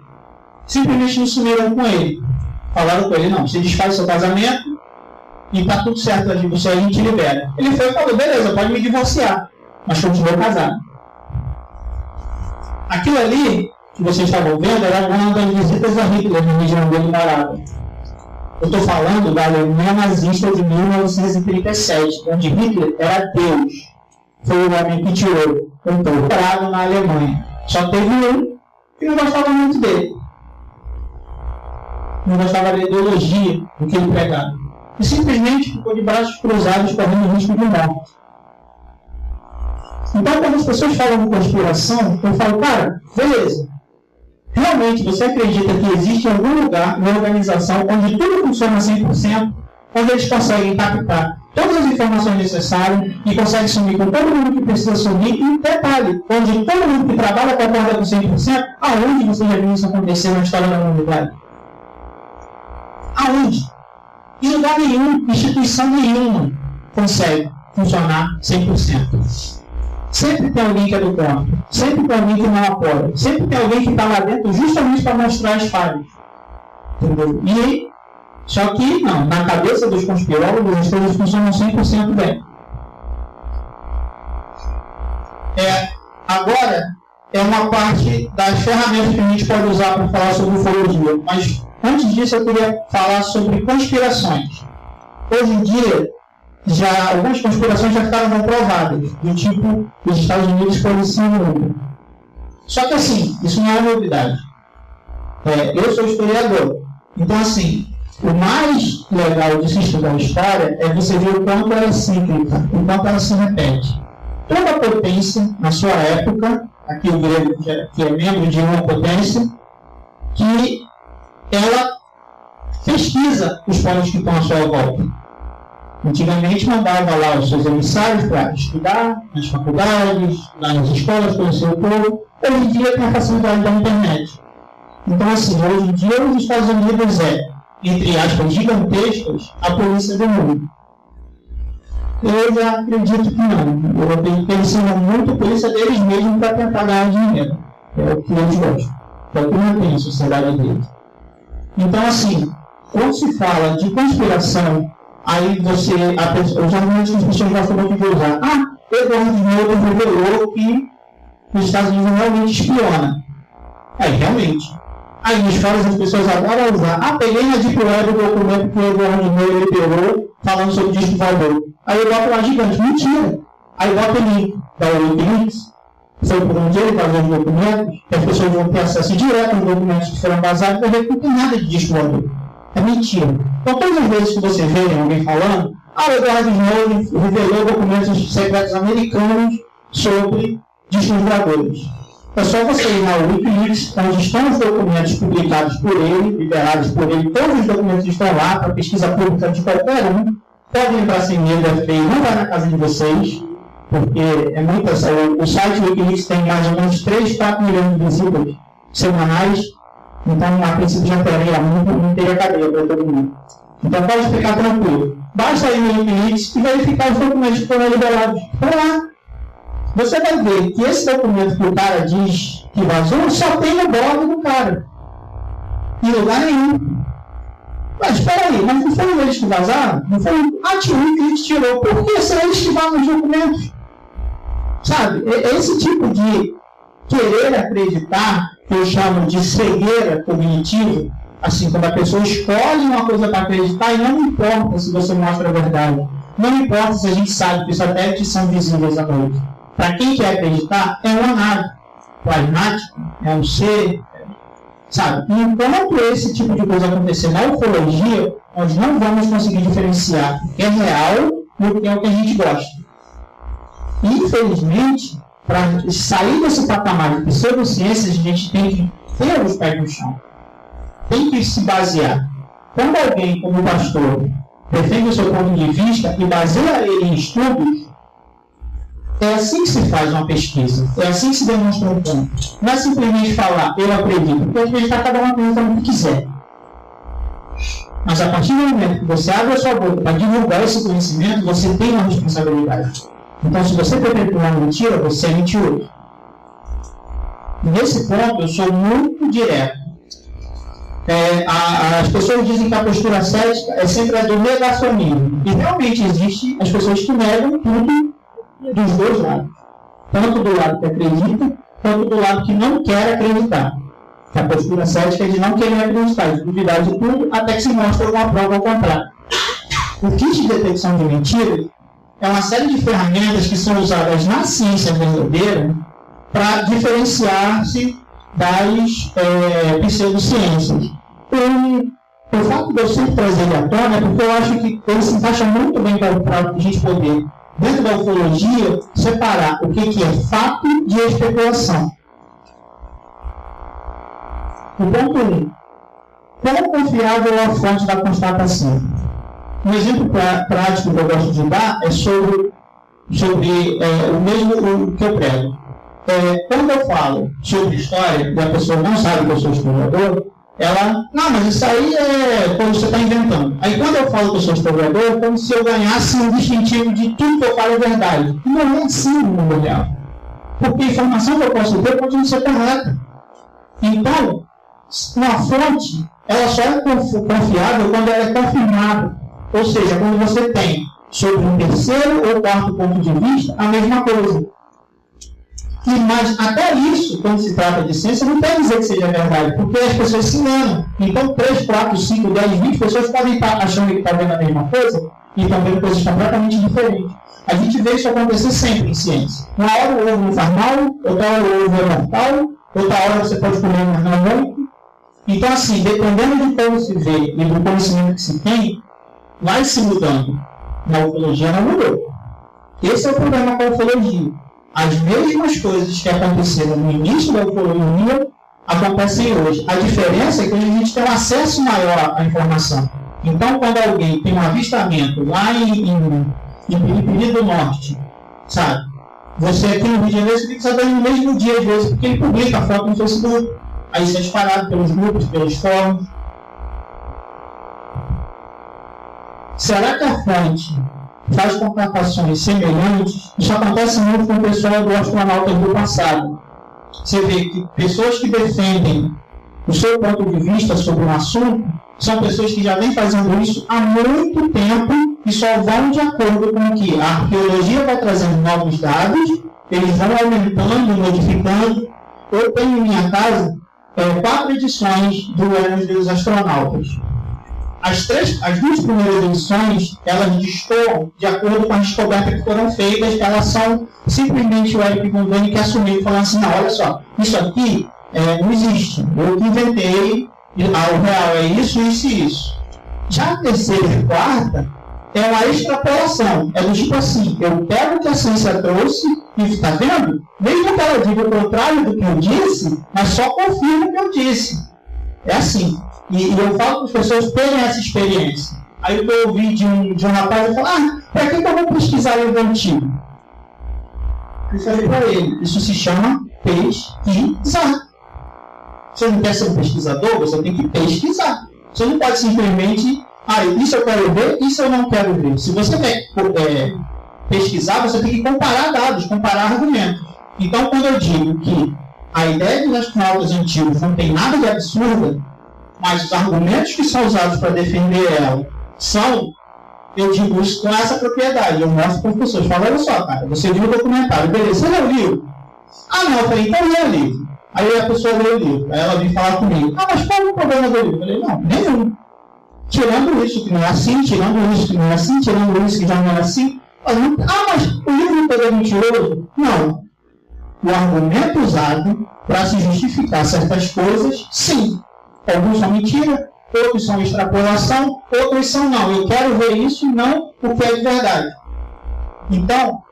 simplesmente não sumiram com ele. Falaram com ele: não, você desfaz seu casamento e tá tudo certo ali, você a gente libera. Ele foi e falou: beleza, pode me divorciar, mas continuou casado. Aquilo ali que vocês estavam vendo era uma das visitas a Hitler na região onde ele morava. Eu estou falando da Alemanha nazista de 1937, onde Hitler era Deus. Foi o homem que tirou um doutorado na Alemanha. Só teve um que não gostava muito dele. Não gostava da ideologia do que ele pregava. E simplesmente ficou de braços cruzados, correndo risco de morte. Então, quando as pessoas falam de conspiração, eu falo: cara, beleza. Realmente, você acredita que existe algum lugar, uma organização, onde tudo funciona 100%, onde eles conseguem captar todas as informações necessárias e conseguem sumir com todo mundo que precisa sumir? E detalhe, onde todo mundo que trabalha concorda com 100%, aonde você já viu isso acontecer na história da humanidade? Aonde? Em lugar nenhum, instituição nenhuma consegue funcionar 100%. Sempre tem alguém que é do contra, sempre tem alguém que não apoia, sempre tem alguém que está lá dentro justamente para mostrar as falhas. Entendeu? E, só que, não, na cabeça dos conspirólogos as coisas funcionam 100% bem. Agora, é uma parte das ferramentas que a gente pode usar para falar sobre ufologia, mas antes disso eu queria falar sobre conspirações. Hoje em dia, algumas conspirações já ficaram comprovadas, do tipo os Estados Unidos policiam o mundo. Só que assim, isso não é novidade. Eu sou historiador. Então assim, o mais legal de se estudar a história é você ver o quanto ela é cíclica, o quanto ela se repete. Toda potência, na sua época, aqui o grego que é membro de uma potência, que ela pesquisa os povos que estão à sua volta. Antigamente mandava lá os seus emissários para estudar nas faculdades, nas escolas, conhecer o povo. Hoje em dia tem a facilidade da internet. Então assim, hoje em dia os Estados Unidos entre aspas, gigantescas, a polícia do mundo. Eu já acredito que não. Eu acredito que eles são muito polícia deles mesmos para tentar ganhar dinheiro. É o que eles gostam. É o que mantém a sociedade deles. Então assim, quando se fala de conspiração, aí os argumentos que as pessoas gostam muito de usar. Edward Snowden revelou que os Estados Unidos realmente espiona. Realmente. Aí nos fóruns as pessoas adoram usar. Peguei na Deep Web o documento que o Edward Snowden pegou falando sobre o disco voador. Aí eu boto lá gigante. Mentira. Aí boto o link da Wikileaks. Foi por onde ele vazou os documentos, que as pessoas vão ter acesso direto aos documentos que foram vazados, vai ver que não tem nada de disco voador. É mentira. Então, todas as vezes que você vê alguém falando, o Edward Snowden revelou documentos secretos americanos sobre discos voadores. É só você ir na Wikileaks, onde estão os documentos publicados por ele, liberados por ele, todos os documentos estão lá para pesquisa pública de qualquer um. Podem entrar sem medo, é feio, não vai na casa de vocês, porque é muita. O site Wikileaks tem mais ou menos 3, 4 milhões de visitas semanais. Então, a princípio já não teria cadeia para todo mundo. Então, pode ficar tranquilo. Basta ir no Wikileaks e verificar os documentos que foram liberados. Vai lá. Você vai ver que esse documento que o cara diz que vazou só tem no blog do cara. Em lugar nenhum. Mas espera aí, mas não foram eles que vazaram? Não foi o Wikileaks tirou. Por que são eles que vazam os documentos? Sabe? Esse tipo de querer acreditar que eu chamo de cegueira cognitiva, assim, quando a pessoa escolhe uma coisa para acreditar e não importa se você mostra a verdade, não importa se a gente sabe que os satélites são visíveis à noite. Para quem quer acreditar, é uma nave plasmática, é um ser, sabe? E enquanto esse tipo de coisa acontecer na ufologia, nós não vamos conseguir diferenciar o que é real do que é o que a gente gosta. E, infelizmente, para sair desse patamar de pseudociências, a gente tem que ter os pés no chão. Tem que se basear. Quando alguém, como o pastor, defende o seu ponto de vista e baseia ele em estudos, é assim que se faz uma pesquisa, é assim que se demonstra um ponto. Não é simplesmente falar, eu acredito, porque acreditar cada um acredita no que quiser. Mas a partir do momento que você abre a sua boca para divulgar esse conhecimento, você tem uma responsabilidade. Então, se você perpetua uma mentira, você é mentiroso. Nesse ponto, eu sou muito direto. As pessoas dizem que a postura cética é sempre a do negacionismo. E realmente existe as pessoas que negam tudo dos dois lados. Tanto do lado que acredita, quanto do lado que não quer acreditar. A postura cética é de não querer acreditar, de duvidar de tudo, até que se mostre alguma prova ao contrário. O kit de detecção de mentiras é uma série de ferramentas que são usadas na ciência verdadeira para diferenciar-se das pseudociências. O fato de eu sempre trazer ele à tona é porque eu acho que ele se encaixa muito bem para a gente poder, dentro da ufologia, separar o que é fato de especulação. O ponto 1. Quão confiável é a fonte da constatação? Um exemplo prático que eu gosto de dar é sobre o mesmo que eu prego. Quando eu falo sobre história e a pessoa não sabe que eu sou historiador, ela, não, mas isso aí é quando você está inventando. Aí quando eu falo que eu sou historiador, é como se eu ganhasse um distintivo de tudo que eu falo é verdade. E não é assim no mundo real. Porque a informação que eu posso ter pode não ser correta. Então, uma fonte, ela só é confiável quando ela é confirmada. Ou seja, quando você tem sobre um terceiro ou quarto ponto de vista, a mesma coisa. Mas até isso, quando se trata de ciência, não quer dizer que seja verdade, porque as pessoas se enganam. Então, 3, 4, 5, 10, 20 pessoas podem estar achando que está vendo a mesma coisa e estão vendo coisas completamente diferentes. A gente vê isso acontecer sempre em ciência. Uma hora o ovo não faz mal, outra hora o ovo é mortal, outra hora você pode comer, mas não muito. Então, assim, dependendo de como se vê e do conhecimento que se tem, vai se mudando. Na ufologia não mudou. Esse é o problema com a ufologia. As mesmas coisas que aconteceram no início da ufologia acontecem hoje. A diferença é que hoje a gente tem um acesso maior à informação. Então, quando alguém tem um avistamento lá em Piripiri do Norte, sabe? Você aqui no Rio de Janeiro, você fica sabendo no mesmo dia, às vezes, porque ele publica a foto no Facebook. Aí isso é disparado pelos grupos, pelos fóruns. Será que a fonte faz contratações semelhantes? Isso acontece muito com o pessoal do astronauta do passado. Você vê que pessoas que defendem o seu ponto de vista sobre um assunto são pessoas que já vêm fazendo isso há muito tempo e só vão de acordo com o que a arqueologia vai trazendo novos dados, eles vão aumentando, modificando. Eu tenho em minha casa 4 edições do Ano dos Astronautas. As 2 primeiras edições, elas destoam de acordo com as descobertas que foram feitas, elas são simplesmente o Eric Von Däniken que assumiu, falando assim, não, olha só, isso aqui não existe, eu que inventei, o real é isso, isso e isso. Já a terceira e quarta é uma extrapolação, é do tipo assim, eu pego o que a ciência trouxe e está vendo? Mesmo que ela diga o contrário do que eu disse, mas só confirma o que eu disse. É assim. E eu falo para as pessoas terem essa experiência. Aí eu ouvi de um rapaz, eu falo, para que eu vou pesquisar livro antigo? Eu falei para ele, isso se chama pesquisar. Você não quer ser um pesquisador, você tem que pesquisar. Você não pode simplesmente, isso eu quero ver, isso eu não quero ver. Se você quer pesquisar, você tem que comparar dados, comparar argumentos. Então, quando eu digo que a ideia dos astronautas antigos não tem nada de absurda, mas os argumentos que são usados para defender ela são, eu digo isso com essa propriedade. Eu mostro para as pessoas, falo, olha só, cara, você viu o documentário, beleza, você leu o livro? Não, eu falei, então lê o livro. Aí a pessoa lê o livro, aí ela vem falar comigo, mas qual é o problema do livro? Eu falei, não, nenhum. Tirando isso que não é assim, tirando isso que não é assim, tirando isso que já não é assim. Mas o livro todo é mentiroso? Não. O argumento usado para se justificar certas coisas, sim. Alguns são mentira, outros são extrapolação, outros são não. Eu quero ver isso e não o que é de verdade. Então,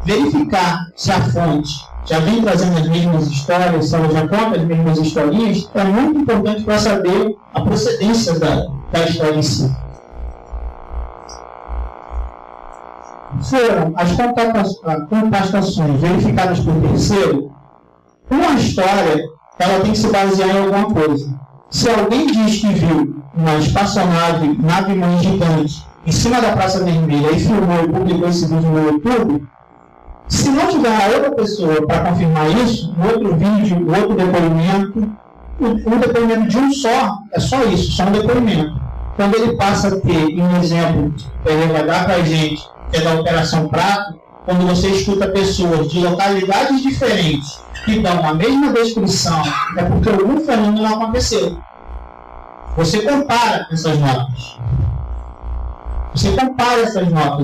verificar se a fonte já vem trazendo as mesmas histórias, se ela já conta as mesmas historinhas, é muito importante para saber a procedência da história em si. Foram as contestações verificadas por terceiro. Uma história, ela tem que se basear em alguma coisa. Se alguém diz que viu uma espaçonave, nave-mãe gigante, em cima da Praça Vermelha e filmou e publicou esse vídeo no YouTube, se não tiver outra pessoa para confirmar isso, um outro vídeo, outro depoimento, um depoimento de um só, é só isso, só um depoimento. Quando ele passa a ter um exemplo, ele vai dar para a gente, que é da Operação Prato, quando você escuta pessoas de localidades diferentes que dão a mesma descrição, é porque algum fenômeno aconteceu. Você compara essas notas.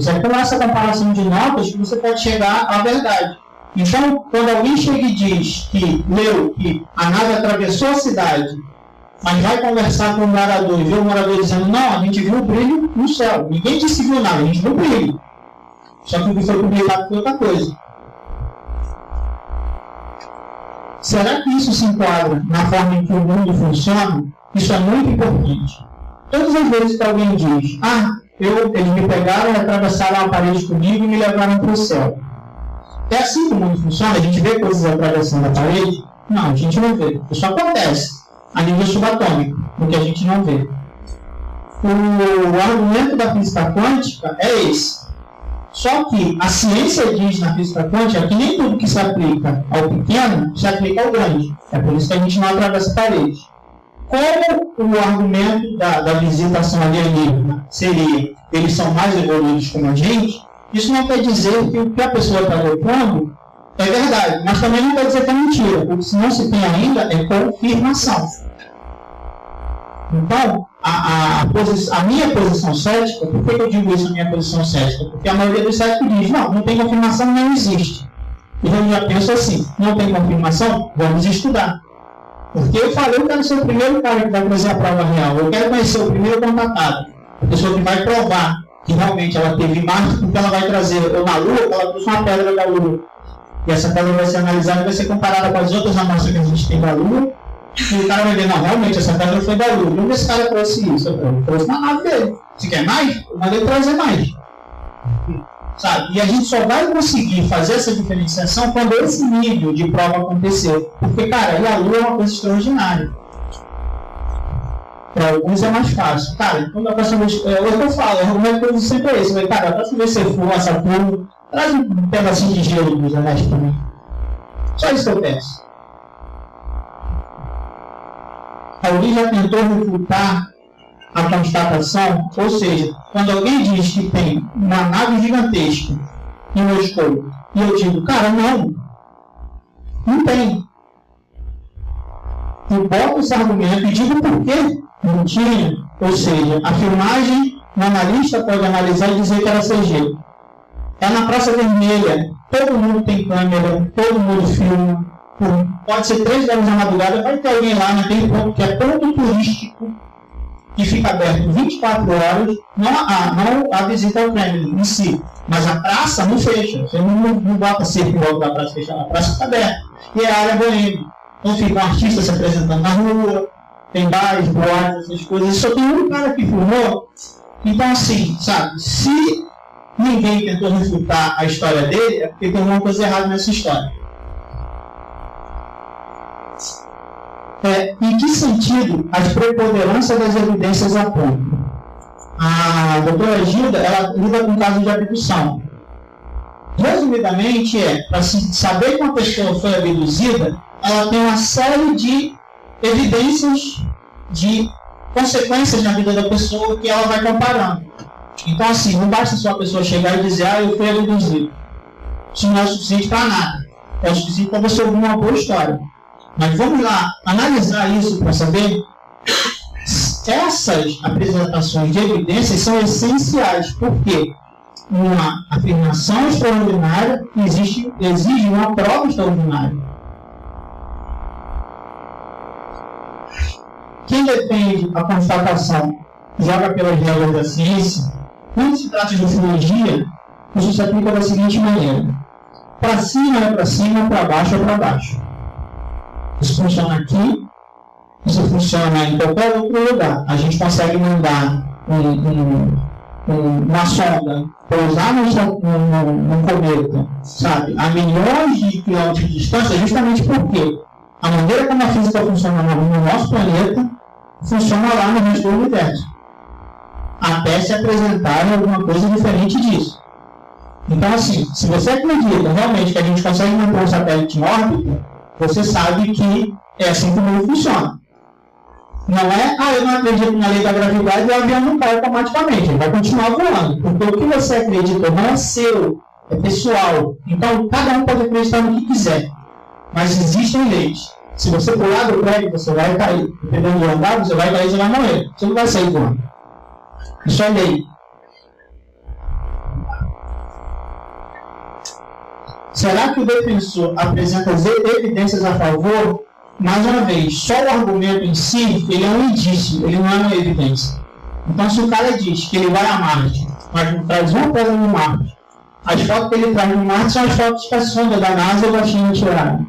É com essa comparação de notas que você pode chegar à verdade. Então, quando alguém chega e diz que leu que a nave atravessou a cidade, mas vai conversar com o morador e vê o morador dizendo, não, a gente viu o brilho no céu. Ninguém disse que viu nada, a gente viu o brilho. Só que o que foi publicado foi outra coisa. Será que isso se enquadra na forma em que o mundo funciona? Isso é muito importante. Todas as vezes que alguém diz, eles me pegaram e atravessaram a parede comigo e me levaram para o céu. É assim que o mundo funciona? A gente vê coisas atravessando a parede? Não, a gente não vê. Isso acontece a nível subatômico, porque a gente não vê. O argumento da física quântica é esse. Só que a ciência diz na física quântica que nem tudo que se aplica ao pequeno se aplica ao grande. É por isso que a gente não atravessa a parede. Como o argumento da visitação alienígena seria eles são mais evoluídos como a gente, isso não quer dizer que o que a pessoa está propondo é verdade, mas também não quer dizer que é mentira, porque se não se tem ainda é confirmação. Então, a minha posição cética, por que eu digo isso, a minha posição cética? Porque a maioria dos céticos diz, não tem confirmação, não existe. E eu já penso assim, não tem confirmação, vamos estudar. Porque eu falei, eu quero ser o primeiro cara que vai trazer a prova real, eu quero conhecer o primeiro contatado, a pessoa que vai provar que realmente ela teve Marte, porque ela vai trazer, ou na Lua, ela trouxe uma pedra da Lua. E essa pedra vai ser analisada e vai ser comparada com as outras amostras que a gente tem da Lua. E o cara vai ver, não, realmente essa pedra foi da Lua. Onde esse cara trouxe isso? Eu trouxe na nave dele. Se quer mais? Eu mandei trazer mais. Sabe? E a gente só vai conseguir fazer essa diferenciação quando esse nível de prova acontecer. Porque, cara, e a Lua é uma coisa extraordinária. Para alguns é mais fácil. Cara, quando a próxima vez. É o que eu falo, o argumento que eu uso sempre é esse. Mas, cara, a próxima vez que você for a Saturno, traz um pedacinho de gelo dos anéis para mim. Só isso que eu peço. Alguém já tentou refutar a constatação? Ou seja, quando alguém diz que tem uma nave gigantesca em Moscou, e eu digo, cara, não tem. Eu boto esse argumento e digo por quê não tinha. Ou seja, a filmagem, o analista pode analisar e dizer que era CG. É na Praça Vermelha, todo mundo tem câmera, todo mundo filma. Pode ser 3 horas da madrugada, vai ter alguém lá naquele ponto que é ponto turístico, que fica aberto 24 horas, não a visita ao Kremlin em si, mas a praça não fecha, você não bota cerco em volta da praça fechada, a praça está aberta, e é a área boêmia. Então fica um artista se apresentando na rua, tem bares, boates, essas coisas, só tem um cara que filmou. Então assim, sabe, se ninguém tentou refutar a história dele, é porque tem alguma coisa errada nessa história. Em que sentido as preponderâncias das evidências apontam? A doutora Gilda, ela lida com casos de abdução. Resumidamente, para saber que uma pessoa foi abduzida, ela tem uma série de evidências de consequências na vida da pessoa que ela vai comparando. Então, assim, não basta só a pessoa chegar e dizer, eu fui abduzido. Isso não é o suficiente para nada. é o suficiente para você ouvir uma boa história. Mas vamos lá analisar isso para saber. Essas apresentações de evidências são essenciais, porque uma afirmação extraordinária exige uma prova extraordinária. Quem defende a constatação joga pelas regras da ciência. Quando se trata de ufologia, isso se aplica da seguinte maneira: para cima é para cima, para baixo é para baixo. Isso funciona aqui, isso funciona em qualquer outro lugar. A gente consegue mandar uma sonda pousar num cometa, sabe, a milhões de quilômetros de distância, justamente porque a maneira como a física funciona no nosso planeta funciona lá no resto do universo, até se apresentar alguma coisa diferente disso. Então, assim, se você acredita realmente que a gente consegue manter um satélite em órbita, você sabe que é assim como ele funciona. Não é, eu não acredito na lei da gravidade e o avião não cai automaticamente, ele vai continuar voando. Porque o que você acredita não é seu, é pessoal. Então, cada um pode acreditar no que quiser. Mas existem leis. Se você pular do prédio, você vai cair. Dependendo do andar, você vai cair e você vai morrer. Você não vai sair voando. Isso é lei. Será que o defensor apresenta evidências a favor? Mais uma vez, só o argumento em si, ele é um indício, ele não é uma evidência. Então, se o cara diz que ele vai a Marte, mas não traz uma pedra no Marte, as fotos que ele traz no Marte são as fotos que a sonda da NASA ou da China tiraram.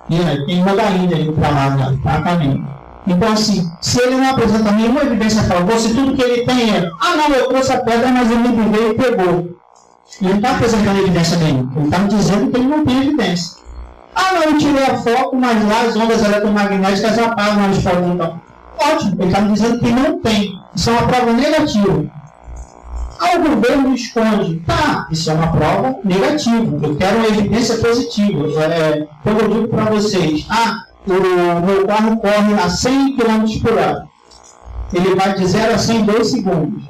E aí, tem uma da Índia indo para lá, para caminho. Então, assim, se ele não apresenta nenhuma evidência a favor, se tudo que ele tem é, não, eu trouxe a pedra, mas ele me veio e pegou. Ele não está apresentando evidência nenhuma, ele está me dizendo que ele não tem evidência. Não, eu tirei a foto, mas lá as ondas eletromagnéticas apagam as fotos. Então, ótimo, ele está me dizendo que não tem. Isso é uma prova negativa. O governo esconde. Isso é uma prova negativa. Eu quero uma evidência positiva. Quando eu digo para vocês, o meu carro corre a 100 km por hora. Ele vai de 0 a 100 em 2 segundos.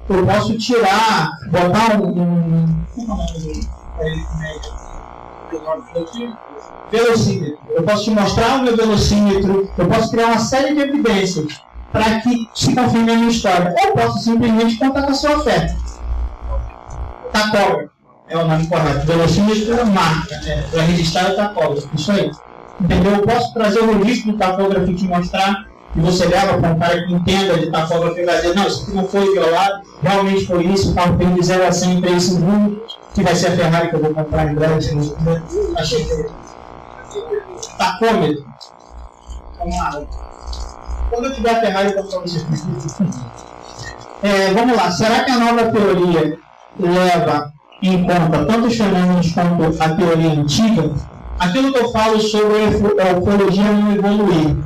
Eu posso tirar, botar velocímetro. Eu posso te mostrar o meu velocímetro. Eu posso criar uma série de evidências para que se confirme a minha história. Ou posso simplesmente contar com a sua fé. Tacógrafo é o nome correto. Velocímetro é marca. Para registrar o tacógrafo. Isso aí. Entendeu? Eu posso trazer o registro do tacógrafo e te mostrar. E você leva para um cara que entenda de tacógrafo e vai dizer, não, isso aqui não foi violado, realmente foi isso, o carro tem de 0 a 100 em 3 segundos, que vai ser a Ferrari que eu vou comprar em breve. Achei que tacômetro. Vamos lá. Quando eu tiver a Ferrari, eu vou para você. Vamos lá. Será que a nova teoria leva em conta tanto os fenômenos quanto a teoria antiga? Aquilo que eu falo sobre a ufologia não evoluir.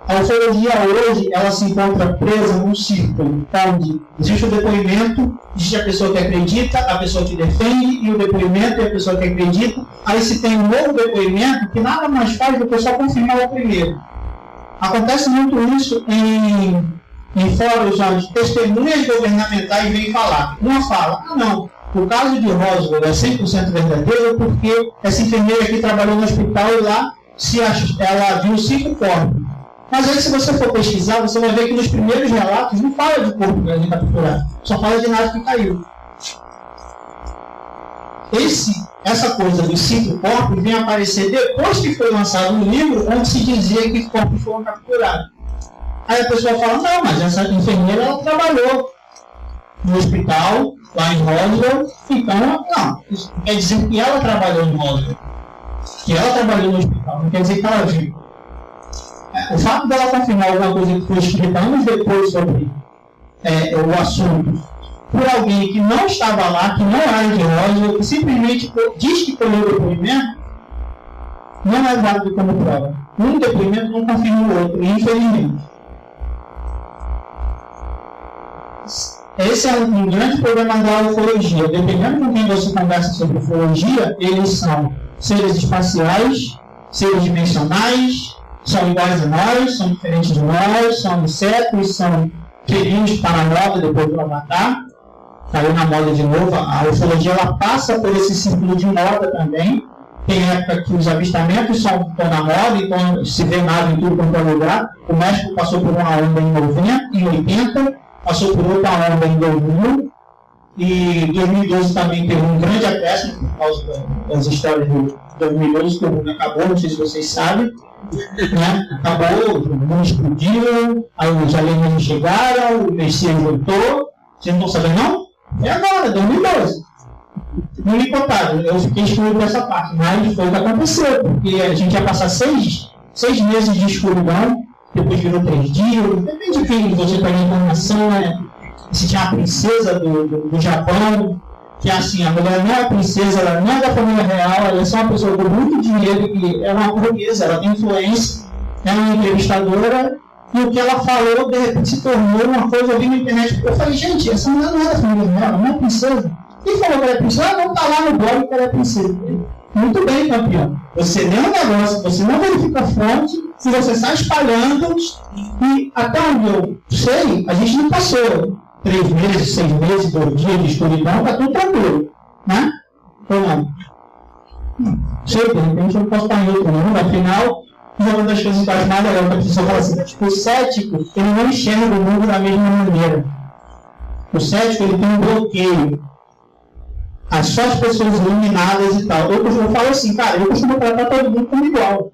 A ufologia hoje, ela se encontra presa num círculo, onde existe o depoimento, existe a pessoa que acredita, a pessoa que defende, e o depoimento e a pessoa que acredita. Aí se tem um novo depoimento, que nada mais faz do que só confirmar o primeiro. Acontece muito isso em fóruns onde testemunhas governamentais vêm falar. Uma fala, não, o caso de Roswell é 100% verdadeiro porque essa enfermeira aqui trabalhou no hospital e lá ela viu 5 corpos. Mas aí, se você for pesquisar, você vai ver que nos primeiros relatos não fala de corpo grande capturado, só fala de nave que caiu. Essa coisa dos 5 corpos vem aparecer depois que foi lançado um livro onde se dizia que corpos foram capturados. Aí a pessoa fala, não, mas essa enfermeira ela trabalhou no hospital, lá em Roswell, então, não, isso quer dizer que ela trabalhou em Roswell, que ela trabalhou no hospital, não quer dizer que ela viu. O fato dela confirmar alguma coisa que foi escrita anos depois sobre o assunto por alguém que não estava lá, que não era de Roswell, que simplesmente diz que colheu o depoimento, não é válido como prova. Um depoimento não confirma o outro, infelizmente. Esse é um grande problema da ufologia. Dependendo com quem você conversa sobre ufologia, eles são seres espaciais, seres dimensionais, são iguais a nós, são diferentes de nós, são insetos, são felinos para a moda depois para matar. Caiu na moda de novo. A ufologia ela passa por esse ciclo de moda também. tem época que os avistamentos estão na moda, então se vê nave em tudo quanto é lugar. O México passou por uma onda em 80, passou por outra onda em 2000, e 2012 também teve um grande acréscimo por causa das histórias de 2012, que o mundo acabou, não sei se vocês sabem. Né? Acabou, o mundo explodiu, aí os alienígenas chegaram, o Messias voltou. Vocês não estão sabendo, não? É agora, 2012. Não me contaram, eu fiquei excluído dessa parte, mas foi o que aconteceu, porque a gente ia passar 6 meses de escuridão, depois virou 3 dias, depende de quem você pega a informação, né? Se tinha a princesa do Japão, que assim, a mulher não é princesa, ela não é da família real, ela é só uma pessoa com muito dinheiro, que é uma burguesa, ela tem influência, é uma entrevistadora, e o que ela falou, de repente, se tornou uma coisa, eu vi na internet. Eu falei, gente, essa mulher não é da família real, ela não é princesa. Quem falou que ela é princesa? Ela não está lá no blog que ela é princesa. Muito bem, campeão. Você lê um negócio, você não verifica a fonte, se você está espalhando, e até onde eu sei, a gente não passou 3 meses, 6 meses, 2 dias de escuridão, está tudo tranquilo. Né? Ou não? Sei, de repente eu posso estar em outro mundo, afinal, uma das coisas que eu acho mais legal que a pessoa fala assim, tipo, o cético, ele não enxerga o mundo da mesma maneira. O cético, ele tem um bloqueio. Só as pessoas iluminadas e tal. Eu falo assim, cara, eu costumo tratar todo mundo como igual.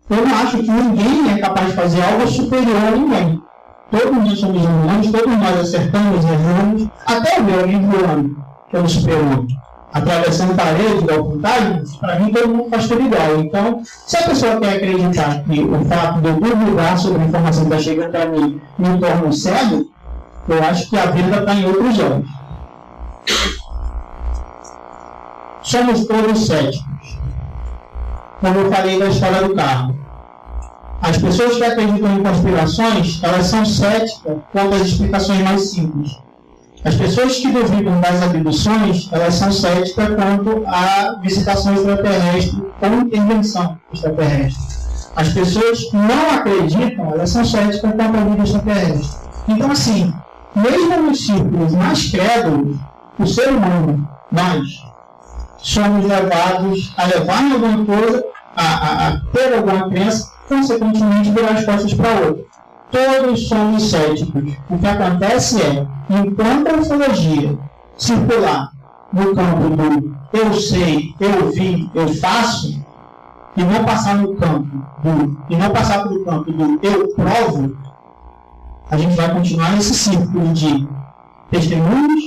Eu não acho que ninguém é capaz de fazer algo superior a ninguém. Todos nós somos humanos, todos nós acertamos, erramos, até o meu amigo voando, que é o super-homem. Atravessando parede, da vontade, para mim todo mundo faz tudo igual. Então, se a pessoa quer acreditar que o fato de eu divulgar sobre a informação que está chegando para mim me torna cego, eu acho que a vida está em outros olhos. Somos todos céticos. Como eu falei da história do carro. As pessoas que acreditam em conspirações, elas são céticas quanto às explicações mais simples. As pessoas que duvidam das abduções, elas são céticas quanto à visitação extraterrestre ou intervenção extraterrestre. As pessoas que não acreditam, elas são céticas quanto à vida extraterrestre. Então, assim, mesmo nos círculos mais crédulos, o ser humano, nós, somos levados a levar em alguma coisa, a ter alguma crença, consequentemente virar as costas para outra. Todos somos céticos. O que acontece é, enquanto a ufologia circular no campo do eu sei, eu vi, eu faço, e não passar no campo e não passar pelo campo do eu provo, a gente vai continuar nesse círculo de testemunhos,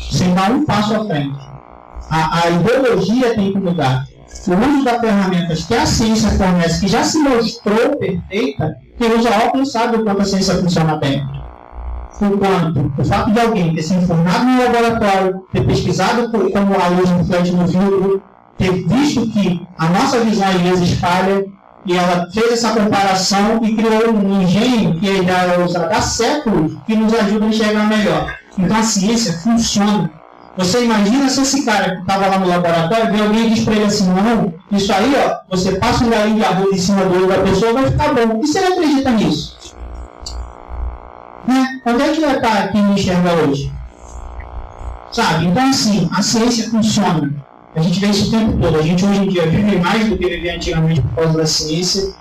sem dar um passo à frente. A ideologia tem que mudar. O uso das ferramentas que a ciência fornece, que já se mostrou perfeita, quem usa óculos sabe o quanto a ciência funciona bem. Enquanto o fato de alguém ter se informado no laboratório, ter pesquisado como a luz reflete no vidro, ter visto que a nossa visão às vezes falha, e ela fez essa comparação e criou um engenho que a ideia é usada há séculos, que nos ajuda a enxergar melhor. Então a ciência funciona. Você imagina se esse cara que estava lá no laboratório vê alguém e diz para ele assim, não, isso aí, ó, você passa um galinho de arroz em cima do olho da pessoa, vai ficar bom. E se ele acredita nisso? Né? Onde é que vai estar quem me enxerga hoje? Sabe? Então assim, a ciência funciona. A gente vê isso o tempo todo. A gente hoje em dia vive mais do que vivia antigamente por causa da ciência.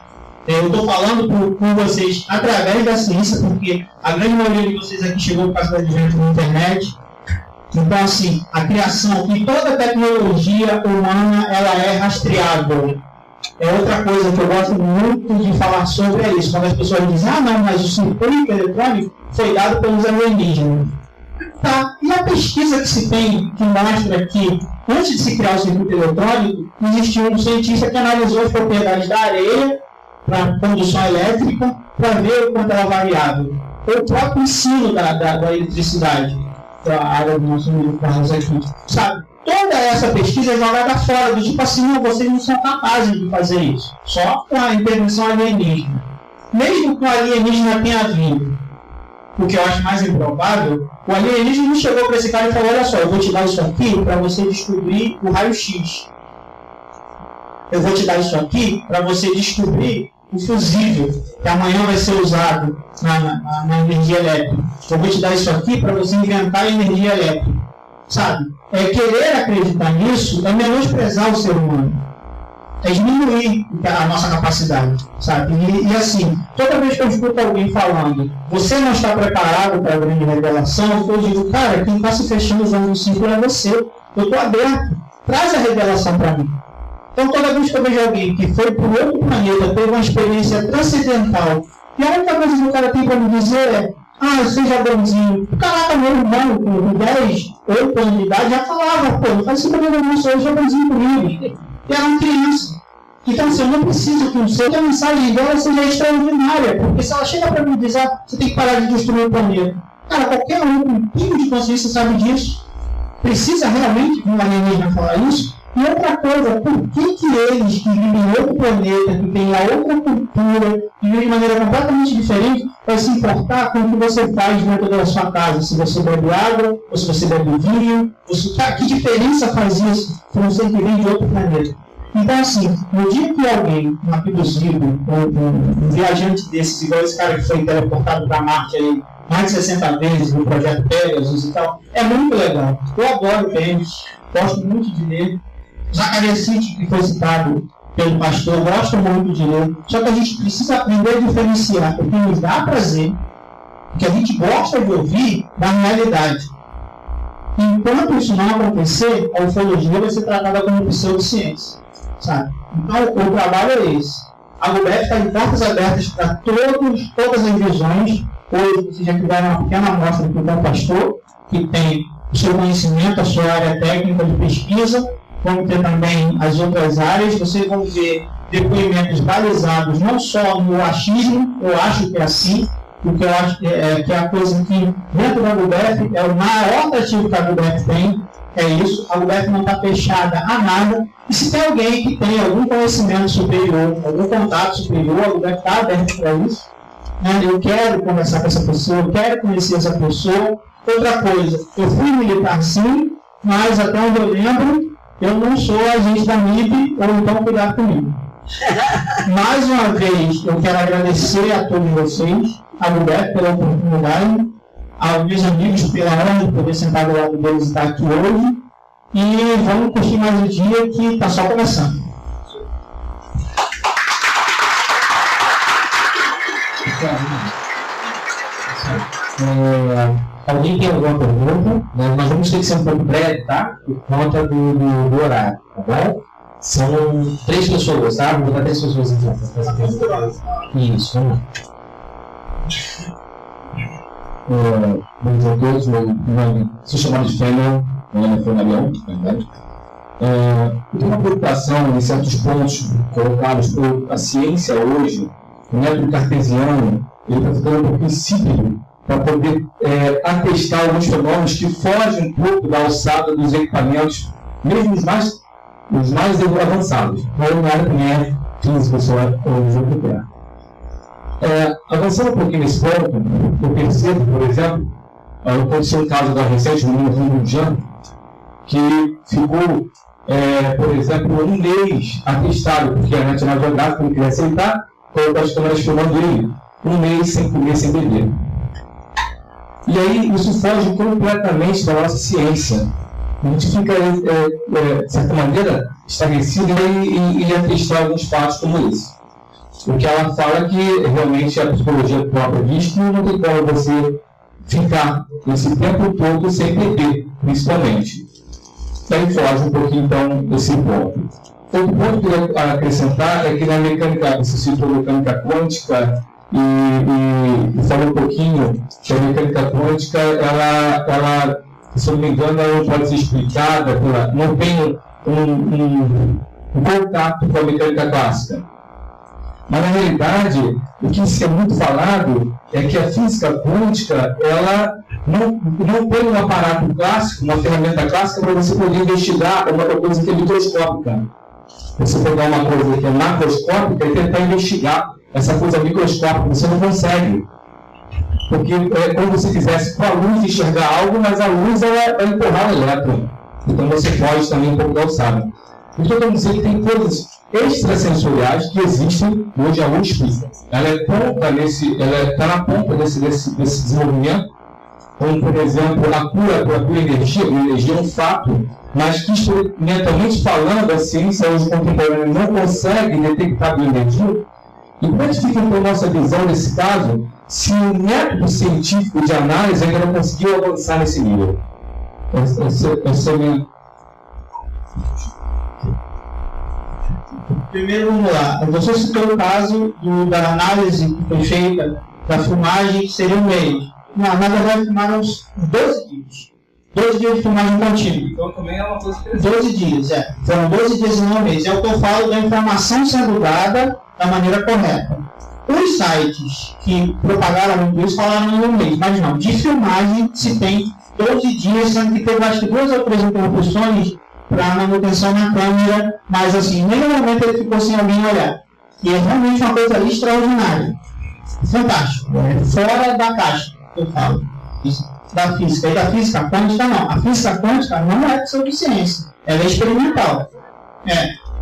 Eu estou falando com vocês através da ciência, porque a grande maioria de vocês aqui chegou por causa do advento da internet. Então, assim, a criação e toda a tecnologia humana, ela é rastreável. É outra coisa que eu gosto muito de falar sobre é isso. Quando as pessoas dizem, não, mas o circuito eletrônico foi dado pelos alienígenas. Tá, e a pesquisa que se tem, que mostra que antes de se criar o circuito eletrônico, existiu um cientista que analisou as propriedades da areia para condução elétrica, para ver o quanto ela é variável. O próprio ensino da eletricidade. A área do nosso amigo Carlos aqui, sabe? Toda essa pesquisa é jogada fora, do tipo assim, não, vocês não são capazes de fazer isso, só com a intervenção alienígena. Mesmo que o alienígena tenha vindo, o que eu acho mais improvável, o alienígena chegou para esse cara e falou, olha só, eu vou te dar isso aqui para você descobrir o raio-x. Eu vou te dar isso aqui para você descobrir o fusível, que amanhã vai ser usado na energia elétrica. Eu vou te dar isso aqui para você inventar a energia elétrica. sabe? Querer acreditar nisso é menosprezar o ser humano. É diminuir a nossa capacidade, sabe? E assim, toda vez que eu escuto alguém falando, você não está preparado para a grande revelação, eu digo, cara, quem está se fechando os olhos no círculo é você. Eu estou aberto. Traz a revelação para mim. Então, toda vez que eu vejo alguém que foi para outro planeta, teve uma experiência transcendental, e a única coisa que o cara tem para me dizer é: seja bonzinho. Caraca, meu irmão, com 10, 8 anos de idade, já falava, pô, não faz 5 anos não, seja bonzinho comigo. E era uma criança. Então, assim, eu não preciso que a mensagem dela seja extraordinária, porque se ela chega para me dizer, você tem que parar de destruir o planeta. Cara, qualquer um com um pingo de consciência sabe disso. Precisa realmente um alienígena falar isso? E outra coisa, por que eles que vivem em outro planeta, que têm a outra cultura, que vivem de maneira completamente diferente, vai se importar com o que você faz dentro da sua casa? Se você bebe água, ou se você bebe vinho, que diferença faz isso para você que vem de outro planeta? Então, assim, no dia que alguém, um abduzido, um viajante desses, igual esse cara que foi teleportado para Marte aí, mais de 60 vezes no projeto Pegasus e tal, é muito legal. Eu adoro Pegasus, gosto muito de ler. Zacarias Sitchin, que foi citado pelo pastor, gosto muito de ler. Só que a gente precisa aprender a diferenciar o que nos dá prazer, o que a gente gosta de ouvir, da realidade. Enquanto isso não acontecer, a ufologia vai ser tratada como pseudociência, sabe? Então, o trabalho é esse. A UBF está de portas abertas para todas as visões. Hoje, vocês já tiveram uma pequena amostra aqui com o pastor, que tem o seu conhecimento, a sua área técnica de pesquisa. Vamos ter também as outras áreas. Vocês vão ver depoimentos balizados não só no achismo, eu acho que é assim, porque eu acho que é a coisa que dentro da UBF é o maior atrativo que a UBF tem, é isso. A UBF não está fechada a nada, e se tem alguém que tem algum conhecimento superior, algum contato superior, a UBF está aberta para isso. Eu quero conversar com essa pessoa, eu quero conhecer essa pessoa. Outra coisa, eu fui militar sim, mas até onde eu lembro, eu não sou agente da MIB, ou então cuidar comigo. Mais uma vez, eu quero agradecer a todos vocês, a UBF pela oportunidade, aos meus amigos pela honra de poder sentar do lado deles e estar aqui hoje. E vamos curtir mais um dia que está só começando. Alguém tem alguma pergunta? Nós vamos ter que ser um pouco breve, tá? Por conta do horário, tá bom? São 3 pessoas, tá? Vou botar 3 pessoas em volta. Isso, vamos lá. Bom dia a todos, meu nome sou chamado de Fêmea, meu nome é Fernandão, na verdade. Eu tenho uma preocupação em certos pontos colocados por a ciência hoje, o método cartesiano, ele está ficando um pouco insípido para poder atestar alguns fenômenos que fogem um pouco da alçada dos equipamentos, mesmo os mais avançados. Não é também é física, só ou geometria. Avançando um pouquinho nesse ponto, eu percebo, por exemplo, aconteceu um caso da recente no Rio de Janeiro, que ficou, por exemplo, um mês atestado, porque a National Geographic não queria aceitar, colocou as câmeras filmando ele, um mês sem comer, sem beber. E aí isso foge completamente da nossa ciência. A gente fica, de certa maneira, estarrecido em atestar alguns fatos como esse. O que ela fala é que realmente a psicologia própria diz que não tem como você ficar esse tempo todo sem beber, principalmente. Daí foge um pouquinho, então, desse ponto. Outro ponto que eu queria acrescentar é que na mecânica, você citou mecânica quântica, e falou um pouquinho que a mecânica quântica, ela, se eu não me engano, ela não pode ser explicada, não tem um contato com a mecânica clássica. Mas, na realidade, o que é muito falado é que a física quântica, ela não tem um aparato clássico, uma ferramenta clássica para você poder investigar uma coisa que é microscópica. Você pegar uma coisa que é macroscópica e tentar investigar essa coisa microscópica, você não consegue. Porque é como se fizesse com a luz enxergar algo, mas a luz vai empurrar o elétron. Então você pode também um pouco da alçada. Então vamos dizer que tem coisas extrasensoriais que existem hoje. A USP, ela está na ponta desse desenvolvimento, como, por exemplo, a cura pela energia é um fato, mas que experimentalmente falando, a ciência hoje contemporânea não consegue detectar a energia. E como é que fica então a nossa visão nesse caso, se o método científico de análise ainda não conseguiu avançar nesse nível? Essa é a minha... Primeiro, vamos lá. Você citou o caso da análise que foi feita da filmagem, que seria um mês. Na verdade, filmaram 12 dias. 12 dias de filmagem contínua. Então também é uma coisa que... 12 dias, Foram 12 dias e não um mês. É o que eu falo da informação sendo dada da maneira correta. Os sites que propagaram muito isso falaram em um mês, mas não. De filmagem se tem 12 dias, sendo que teve acho que 2 ou 3 interrupções para manutenção na câmera, mas assim, em nenhum momento ele ficou sem alguém olhar. E é realmente uma coisa extraordinária. Fantástico. Fora da caixa, eu falo. Isso. Da física. E da física quântica, não. A física quântica não é pseudociência. Ela é experimental.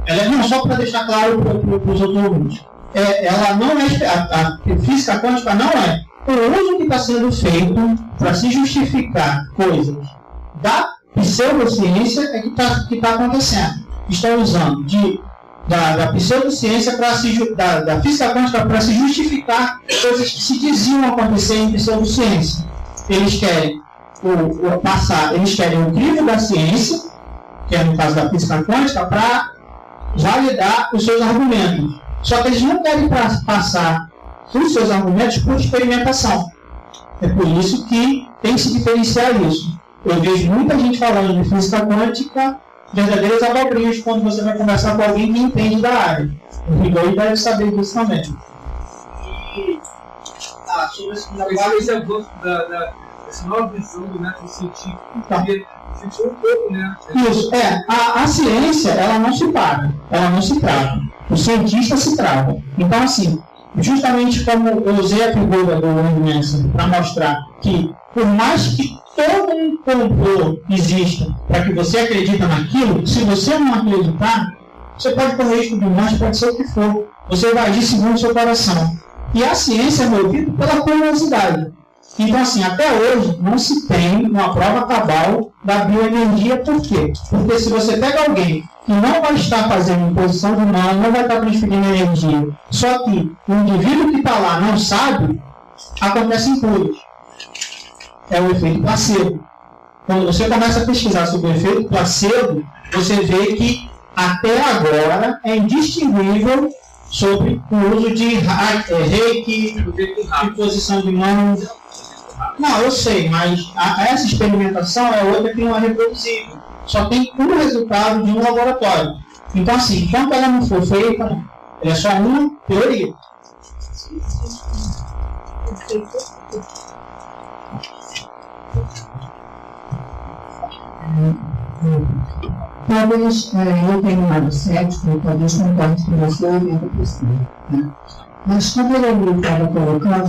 Ela é, não, só para deixar claro para os outros ouvintes. Ela não é. A física quântica não é. O uso que está sendo feito para se justificar coisas da pseudociência é que está acontecendo. Estão usando da pseudociência da física quântica para se justificar coisas que se diziam acontecer em pseudociência. Eles querem eles querem o crivo da ciência, que é no caso da física quântica, para validar os seus argumentos. Só que eles não querem passar os seus argumentos por experimentação. É por isso que tem que se diferenciar isso. Eu vejo muita gente falando de física quântica, verdadeiras abobrinhas, quando você vai conversar com alguém que entende da área. O Rigor deve saber disso também. Sobre esse avanço dessa nova visão do método científico, sentiu um pouco, né? Isso, a ciência, ela não se para, ela não se trava. O cientista se trava. Então, assim, justamente como eu usei a figura do Wayne Manson para mostrar que, por mais que todo um complô exista para que você acredita naquilo, se você não acreditar, você pode correr risco de morte, pode ser o que for. Você vai agir segundo o seu coração. E a ciência é movida pela curiosidade. Então, assim, até hoje não se tem uma prova cabal da bioenergia. Por quê? Porque se você pega alguém que não vai estar fazendo imposição de mão, não vai estar transferindo energia, só que o indivíduo que está lá não sabe, acontecem curas. É o efeito placebo. Quando você começa a pesquisar sobre o efeito placebo, você vê que até agora é indistinguível sobre o uso de reiki, imposição de mãos. Não, eu sei, mas essa experimentação é outra que não é reproduzível. Só tem um resultado de um laboratório. Então, assim, enquanto ela não for feita, ela é só uma teoria. Talvez eu tenha um lado cético, talvez concorde com você 80%. Né? Mas como ele estava colocando,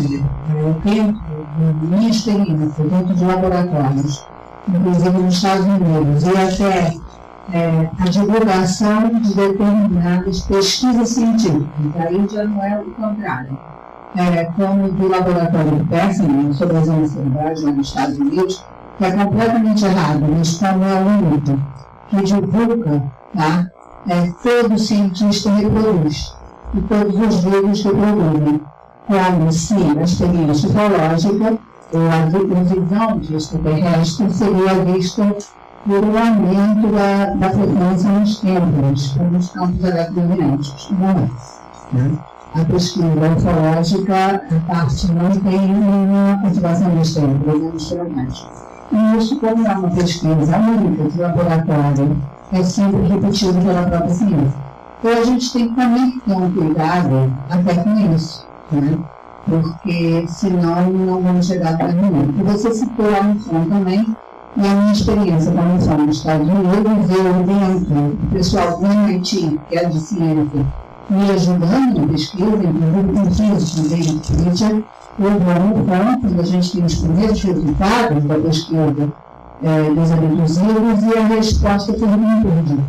dentro da minha experiência, dentro de laboratórios, inclusive nos Estados Unidos, e até a divulgação de determinadas pesquisas científicas, aí já não é o contrário. Como do laboratório Persson, sobre as universidades lá nos Estados Unidos, que é completamente errado, mas como é o único que divulga, tá? Todo cientista reproduz, e todos os livros reproduzem, como se a experiência ufológica ou a visão de extraterrestre seria vista por um aumento da frequência nos tempos, nos campos eletromagnéticos. Não é. Né? A pesquisa ufológica, a parte não tem nenhuma ativação dos tempos, e isso, como é uma pesquisa única de laboratório, é sempre repetido pela própria ciência. Então a gente tem também ter um cuidado até com isso, né? Porque senão não vamos chegar a nenhum. E você citou a Unifam também, e a minha experiência com a Unifam nos Estados Unidos, eu dentro do pessoal do MIT, que é de ciência, me ajudando na pesquisa, inclusive com física também, Richard, houve um ponto quando a gente tem os primeiros resultados da pesquisa dos abduzidos e a resposta foi muito ridícula.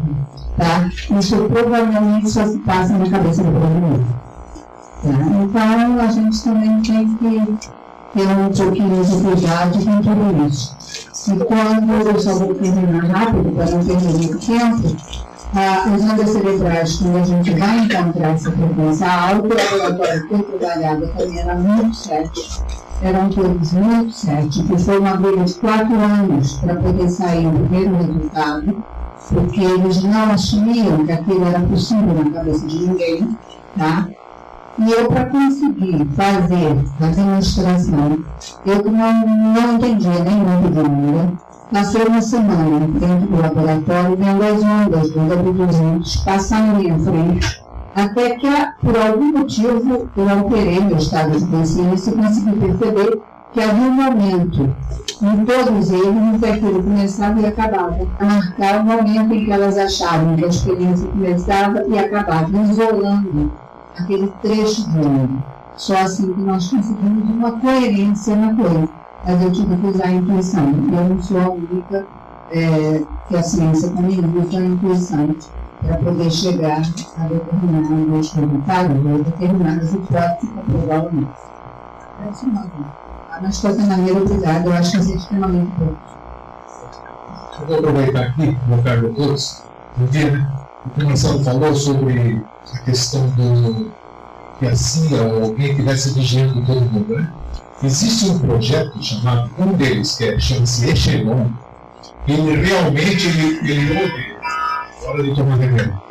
Tá? Isso provavelmente só se passa na cabeça do brasileiro. Tá? Então a gente também tem que ter um pouquinho de cuidado com tudo isso. E quando eu só vou terminar rápido, para não perder muito tempo, as ondas cerebrais, quando a gente vai encontrar essa frequência alta, o laboratório que eu trabalhava também era muito sério. Eram todos muito sérios, que foi uma briga de 4 anos para poder sair o primeiro resultado, porque eles não assumiam que aquilo era possível na cabeça de ninguém, tá? E eu, para conseguir fazer a demonstração, eu que não entendia nem muito de onda, passei uma semana dentro do laboratório, vendo as ondas dos abduzidos passar na minha frente, até que, por algum motivo, eu alterei meu estado de consciência e consegui perceber que havia um momento em todos eles em que aquilo começava e acabava, a marcar o momento em que elas achavam que a experiência começava e acabava, isolando aquele trecho de onda. Só assim que nós conseguimos uma coerência na coisa. Mas eu tive que usar a intuição. Eu não sou a única que a ciência também usa a intuição para poder chegar a determinados resultados ou determinadas hipóteses para provar ou não. É isso não. Mas, de qualquer maneira, obrigado. Eu acho que isso é extremamente importante. Eu vou aproveitar aqui, meu caro todos, porque o Marcelo falou sobre a questão do que a CIA ou alguém estivesse vigiando todo mundo, né? Existe um projeto chamado, um deles, que chama-se Echelon, e ele realmente ele ouve, hora de tomar remédio.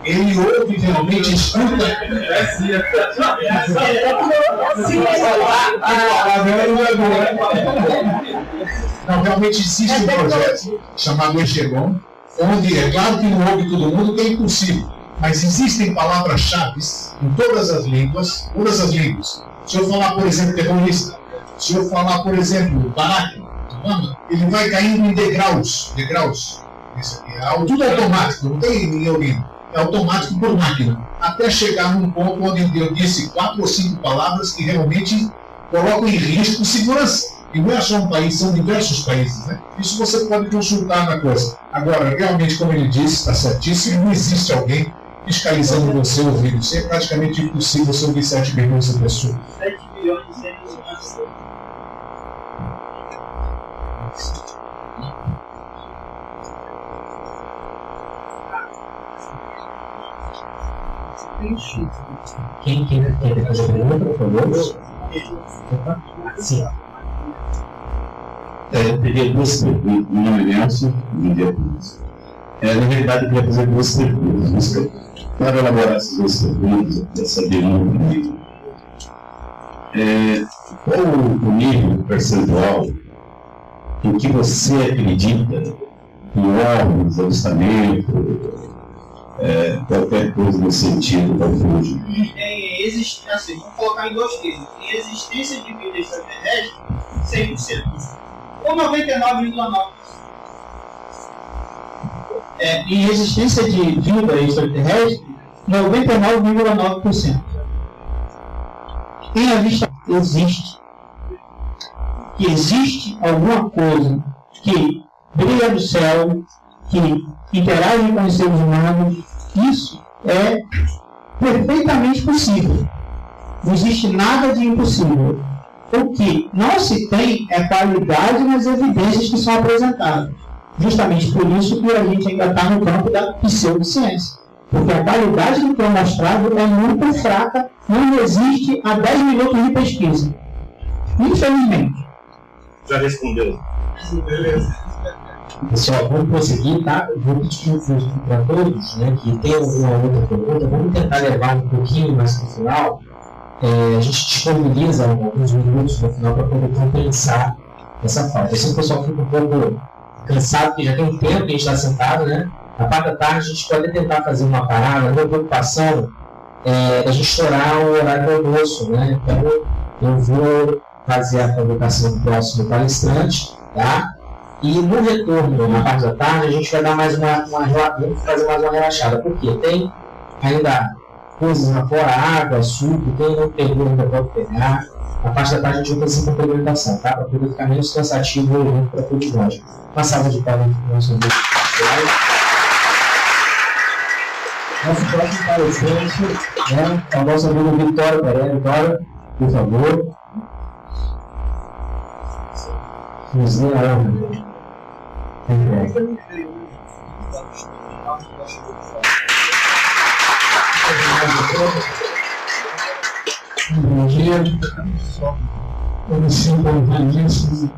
Ele ouve, realmente escuta. Não, realmente existe um projeto chamado Echelon, onde é claro que não ouve todo mundo, que é impossível. Mas existem palavras-chave em todas as línguas. Se eu falar, por exemplo, terrorista, se eu falar, por exemplo, barato, ele vai caindo em degraus. Isso aqui é tudo automático, não tem ninguém ouvindo. É automático por máquina. Até chegar num ponto onde eu disse 4 ou 5 palavras que realmente colocam em risco segurança. E não é só um país, são diversos países, né? Isso você pode consultar na coisa. Agora, realmente, como ele disse, está certíssimo, não existe alguém fiscalizando você ouvindo. Isso é praticamente impossível você ouvir 7 bilhões de pessoas. 7 bilhões de seres humanos. Quem quer fazer pergunta, por favor? Sim. Eu teria 2 perguntas. Meu nome é Nelson, na verdade, eu queria fazer 2 perguntas. Para elaborar essas 2 perguntas, eu queria saber comigo. Qual o nível percentual em que você acredita em órgãos, avistamento, qualquer coisa nesse sentido da ufologia? Assim, vamos colocar em 2 termos. Em existência de vida extraterrestre, 100%. Ou 99,9%. Em existência de vida extraterrestre, 99,9%. Em avista existe. Que existe alguma coisa que brilha no céu, que interage com os seres humanos, isso é perfeitamente possível. Não existe nada de impossível. O que não se tem é qualidade nas evidências que são apresentadas. Justamente por isso que a gente ainda está no campo da pseudociência. Porque a qualidade do que é mostrado é muito fraca, não existe há 10 minutos de pesquisa. Infelizmente. Já respondeu. Beleza. Pessoal, vamos prosseguir, tá? Eu vou pedir para todos, né, que tem alguma outra pergunta, vamos tentar levar um pouquinho mais para o final. A gente disponibiliza alguns minutos no final para poder compensar essa falta. Eu sei que o pessoal fica um pouco cansado, porque já tem um tempo que a gente está sentado, né? Na parte da tarde a gente pode tentar fazer uma parada. A minha preocupação é a gente estourar o horário do almoço, né? Então eu vou fazer a convocação do próximo palestrante, tá? E no retorno, na parte da tarde, a gente vai dar mais vamos fazer mais uma relaxada, porque tem ainda coisas lá fora, água, suco, quem não pegou ainda pode pegar. Na parte da tarde a gente vai fazer complementação, tá? Para poder ficar menos cansativo e para todos nós. Uma salva de palmas para o nosso amigo. Nosso próximo palestrante é o nosso amigo Vitório Pereira. Vitório, Por favor. Nos dê a ordem. Bom dia. Eu me sinto honradíssimo